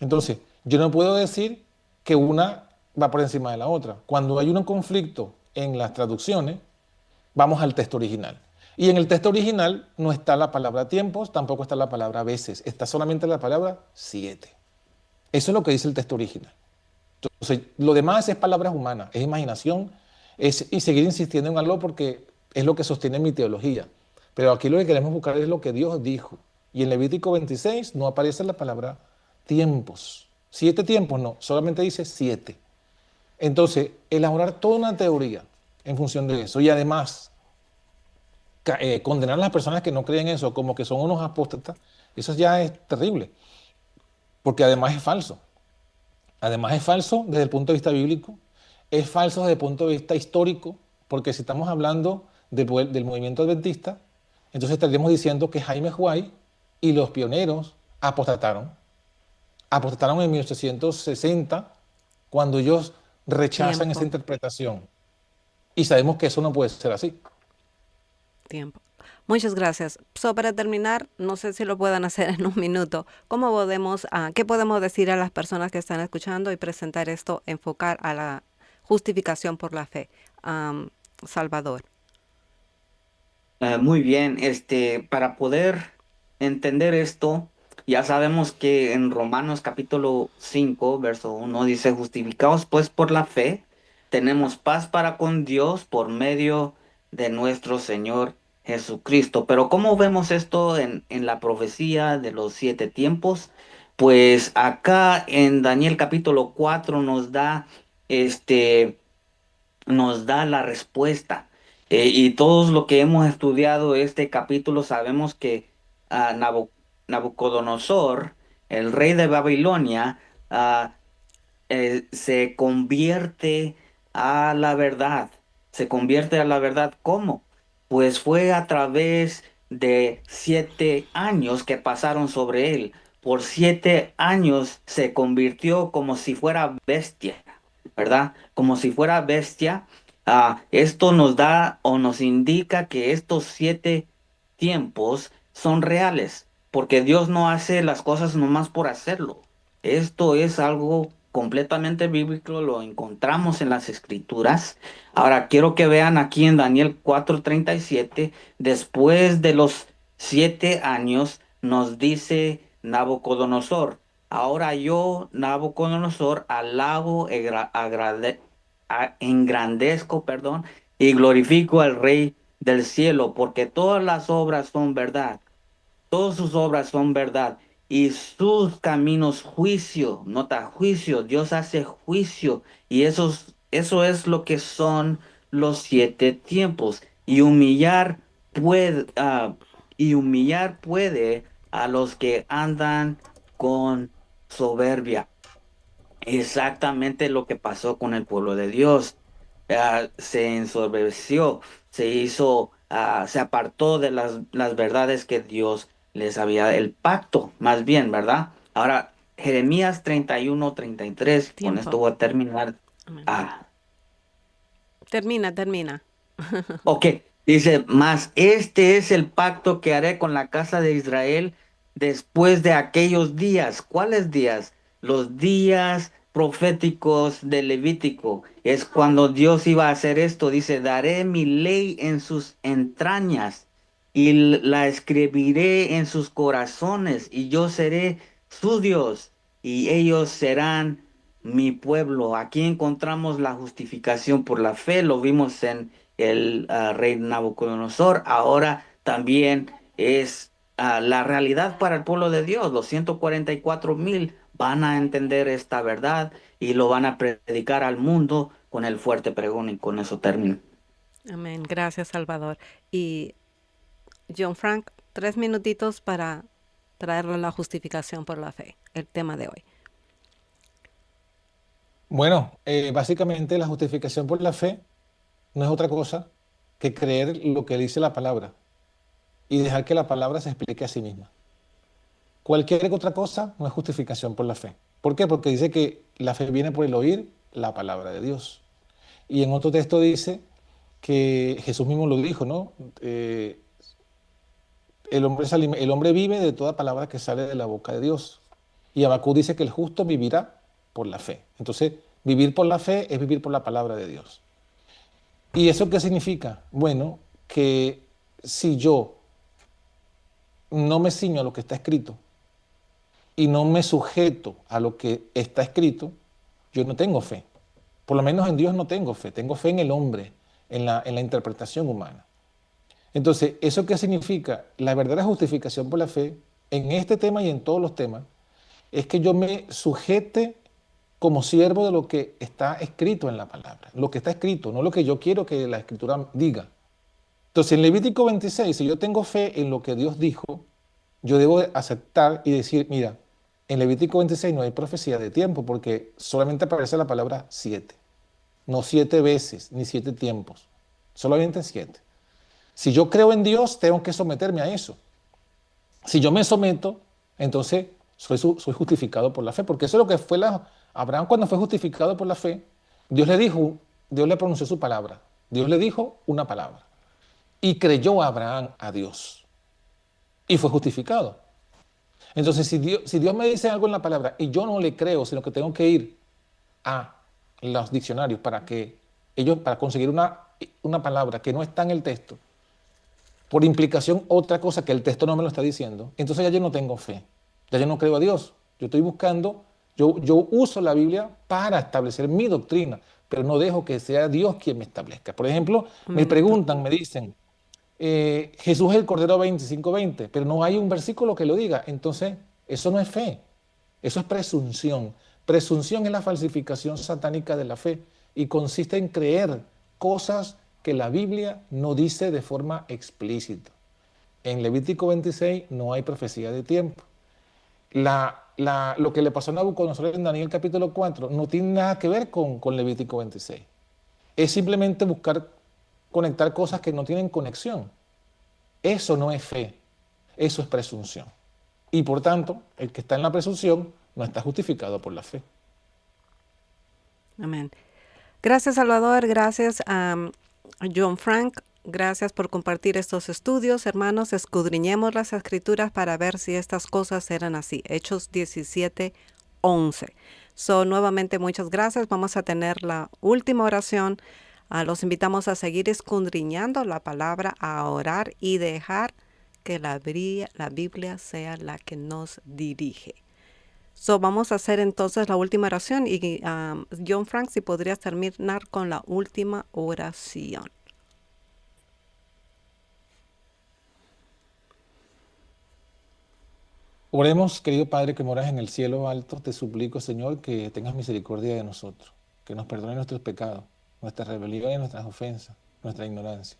Entonces, yo no puedo decir que una va por encima de la otra. Cuando hay un conflicto en las traducciones, vamos al texto original. Y en el texto original no está la palabra tiempos, tampoco está la palabra veces, está solamente la palabra 7. Eso es lo que dice el texto original. Entonces, lo demás es palabras humanas, es imaginación, y seguir insistiendo en algo porque es lo que sostiene mi teología. Pero aquí lo que queremos buscar es lo que Dios dijo. Y en Levítico 26 no aparece la palabra tiempos. 7 tiempos no, solamente dice 7. Entonces, elaborar toda una teoría en función de eso. Y además, condenar a las personas que no creen eso como que son unos apóstatas, eso ya es terrible, porque además es falso. Además es falso desde el punto de vista bíblico, es falso desde el punto de vista histórico, porque si estamos hablando del movimiento adventista, entonces estaríamos diciendo que Jaime Huay y los pioneros apostataron. Apostataron en 1860 cuando ellos rechazan esa Tiempo, interpretación. Y sabemos que eso no puede ser así. tiempo. Muchas gracias. Para terminar, no sé si lo puedan hacer en 1 minuto. ¿Qué podemos decir a las personas que están escuchando y presentar esto, enfocar a la justificación por la fe? Salvador. Muy bien, para poder entender esto, ya sabemos que en Romanos capítulo 5 verso 1 dice, justificados pues por la fe, tenemos paz para con Dios por medio de nuestro Señor Jesucristo. Pero ¿cómo vemos esto en la profecía de los 7 tiempos? Pues acá en Daniel capítulo 4 este, nos da la respuesta. Y todos los que hemos estudiado este capítulo sabemos que Nabucodonosor, el rey de Babilonia, ah, se convierte a la verdad. Se convierte a la verdad. ¿Cómo? Pues fue a través de 7 años que pasaron sobre él. Por 7 años se convirtió como si fuera bestia, ¿verdad? Como si fuera bestia. Esto nos da o nos indica que estos 7 tiempos son reales, porque Dios no hace las cosas nomás por hacerlo. Esto es algo completamente bíblico, lo encontramos en las escrituras. Ahora quiero que vean aquí en Daniel 4:37, después de los 7 años, nos dice Nabucodonosor, ahora yo, Nabucodonosor, alabo, engrandezco, perdón, y glorifico al Rey del cielo, porque todas las obras son verdad, todas sus obras son verdad, y sus caminos juicio. Nota, juicio. Dios hace juicio y eso es lo que son los 7 tiempos. Y humillar puede a los que andan con soberbia. Exactamente lo que pasó con el pueblo de Dios. Se ensoberbeció, se apartó de las verdades que Dios les había, el pacto, más bien, ¿verdad? Ahora, Jeremías 31-33, con esto Tiempo. voy a terminar. Amén. Ah, Termina. Ok, dice, mas este es el pacto que haré con la casa de Israel después de aquellos días. ¿Cuáles días? Los días proféticos de Levítico. Es cuando Dios iba a hacer esto. Dice, daré mi ley en sus entrañas y la escribiré en sus corazones y yo seré su Dios y ellos serán mi pueblo. Aquí encontramos la justificación por la fe. Lo vimos en el rey Nabucodonosor. Ahora también es la realidad para el pueblo de Dios. Los 144,000 van a entender esta verdad y lo van a predicar al mundo con el fuerte pregón, y con eso termino. Amén. Gracias, Salvador. Y John Frank, 3 minutitos para traerle la justificación por la fe, el tema de hoy. Bueno, básicamente la justificación por la fe no es otra cosa que creer lo que dice la palabra y dejar que la palabra se explique a sí misma. Cualquier otra cosa no es justificación por la fe. ¿Por qué? Porque dice que la fe viene por el oír la palabra de Dios. Y en otro texto dice que Jesús mismo lo dijo, ¿no? El hombre vive de toda palabra que sale de la boca de Dios. Y Habacuc dice que el justo vivirá por la fe. Entonces, vivir por la fe es vivir por la palabra de Dios. ¿Y eso qué significa? Bueno, que si yo no me ciño a lo que está escrito y no me sujeto a lo que está escrito, yo no tengo fe. Por lo menos en Dios no tengo fe en el hombre, en la interpretación humana. Entonces, ¿eso qué significa? La verdadera justificación por la fe, en este tema y en todos los temas, es que yo me sujete como siervo de lo que está escrito en la palabra, lo que está escrito, no lo que yo quiero que la escritura diga. Entonces, en Levítico 26, si yo tengo fe en lo que Dios dijo, yo debo aceptar y decir, mira, en Levítico 26 no hay profecía de tiempo porque solamente aparece la palabra 7, no 7 veces ni 7 tiempos, solamente 7. Si yo creo en Dios, tengo que someterme a eso. Si yo me someto, entonces soy justificado por la fe, porque eso es lo que fue Abraham cuando fue justificado por la fe. Dios le dijo, Dios le pronunció su palabra, Dios le dijo una palabra y creyó a Abraham a Dios y fue justificado. Entonces, si Dios me dice algo en la palabra y yo no le creo, sino que tengo que ir a los diccionarios para conseguir una palabra que no está en el texto, por implicación otra cosa que el texto no me lo está diciendo, entonces ya yo no tengo fe, ya yo no creo a Dios. Yo estoy buscando, yo uso la Biblia para establecer mi doctrina, pero no dejo que sea Dios quien me establezca. Por ejemplo, me Amén. preguntan, me dicen, Jesús es el Cordero 25:20, pero no hay un versículo que lo diga. Entonces, eso no es fe, eso es presunción. Presunción es la falsificación satánica de la fe y consiste en creer cosas que la Biblia no dice de forma explícita. En Levítico 26 no hay profecía de tiempo. Lo que le pasó a Nabucodonosor en Daniel capítulo 4 no tiene nada que ver con Levítico 26. Es simplemente buscar conectar cosas que no tienen conexión. Eso no es fe, eso es presunción. Y por tanto, el que está en la presunción no está justificado por la fe. Amén. Gracias, Salvador. Gracias a John Frank. Gracias por compartir estos estudios. Hermanos, escudriñemos las escrituras para ver si estas cosas eran así. Hechos 17:11. Nuevamente, muchas gracias. Vamos a tener la última oración. Los invitamos a seguir escudriñando la palabra, a orar y dejar que la Biblia sea la que nos dirige. Vamos a hacer entonces la última oración y John Frank, si podrías terminar con la última oración. Oremos, querido Padre que moras en el cielo alto, te suplico, Señor, que tengas misericordia de nosotros, que nos perdone nuestros pecados, nuestras rebeliones, nuestras ofensas, nuestra ignorancia.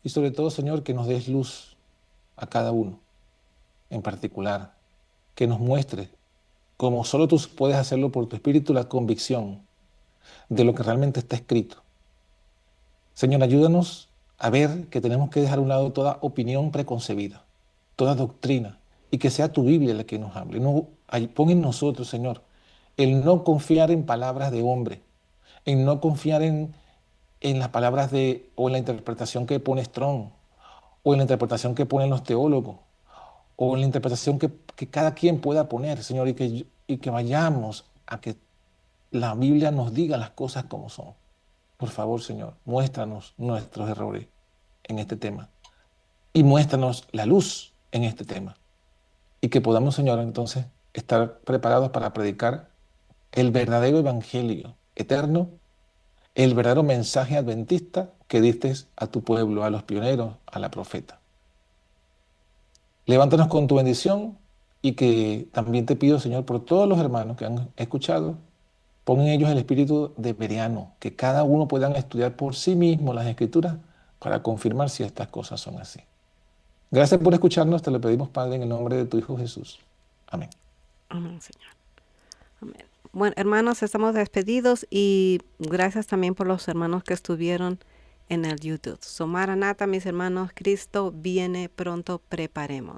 Y sobre todo, Señor, que nos des luz a cada uno en particular, que nos muestre, como solo tú puedes hacerlo por tu Espíritu, la convicción de lo que realmente está escrito. Señor, ayúdanos a ver que tenemos que dejar a un lado toda opinión preconcebida, toda doctrina, y que sea tu Biblia la que nos hable. No, pon en nosotros, Señor, el no confiar en palabras de hombre, en no confiar en las palabras o en la interpretación que pone Strong, o en la interpretación que ponen los teólogos, o en la interpretación que cada quien pueda poner, Señor, y que vayamos a que la Biblia nos diga las cosas como son. Por favor, Señor, muéstranos nuestros errores en este tema y muéstranos la luz en este tema. Y que podamos, Señor, entonces estar preparados para predicar el verdadero evangelio eterno, el verdadero mensaje adventista que diste a tu pueblo, a los pioneros, a la profeta. Levántanos con tu bendición y que también te pido, Señor, por todos los hermanos que han escuchado, pon en ellos el espíritu de Bereano, que cada uno puedan estudiar por sí mismo las Escrituras para confirmar si estas cosas son así. Gracias por escucharnos, te lo pedimos, Padre, en el nombre de tu Hijo Jesús. Amén. Amén, Señor. Amén. Bueno, hermanos, estamos despedidos y gracias también por los hermanos que estuvieron en el YouTube. So, Maranata, mis hermanos, Cristo viene pronto, preparemos.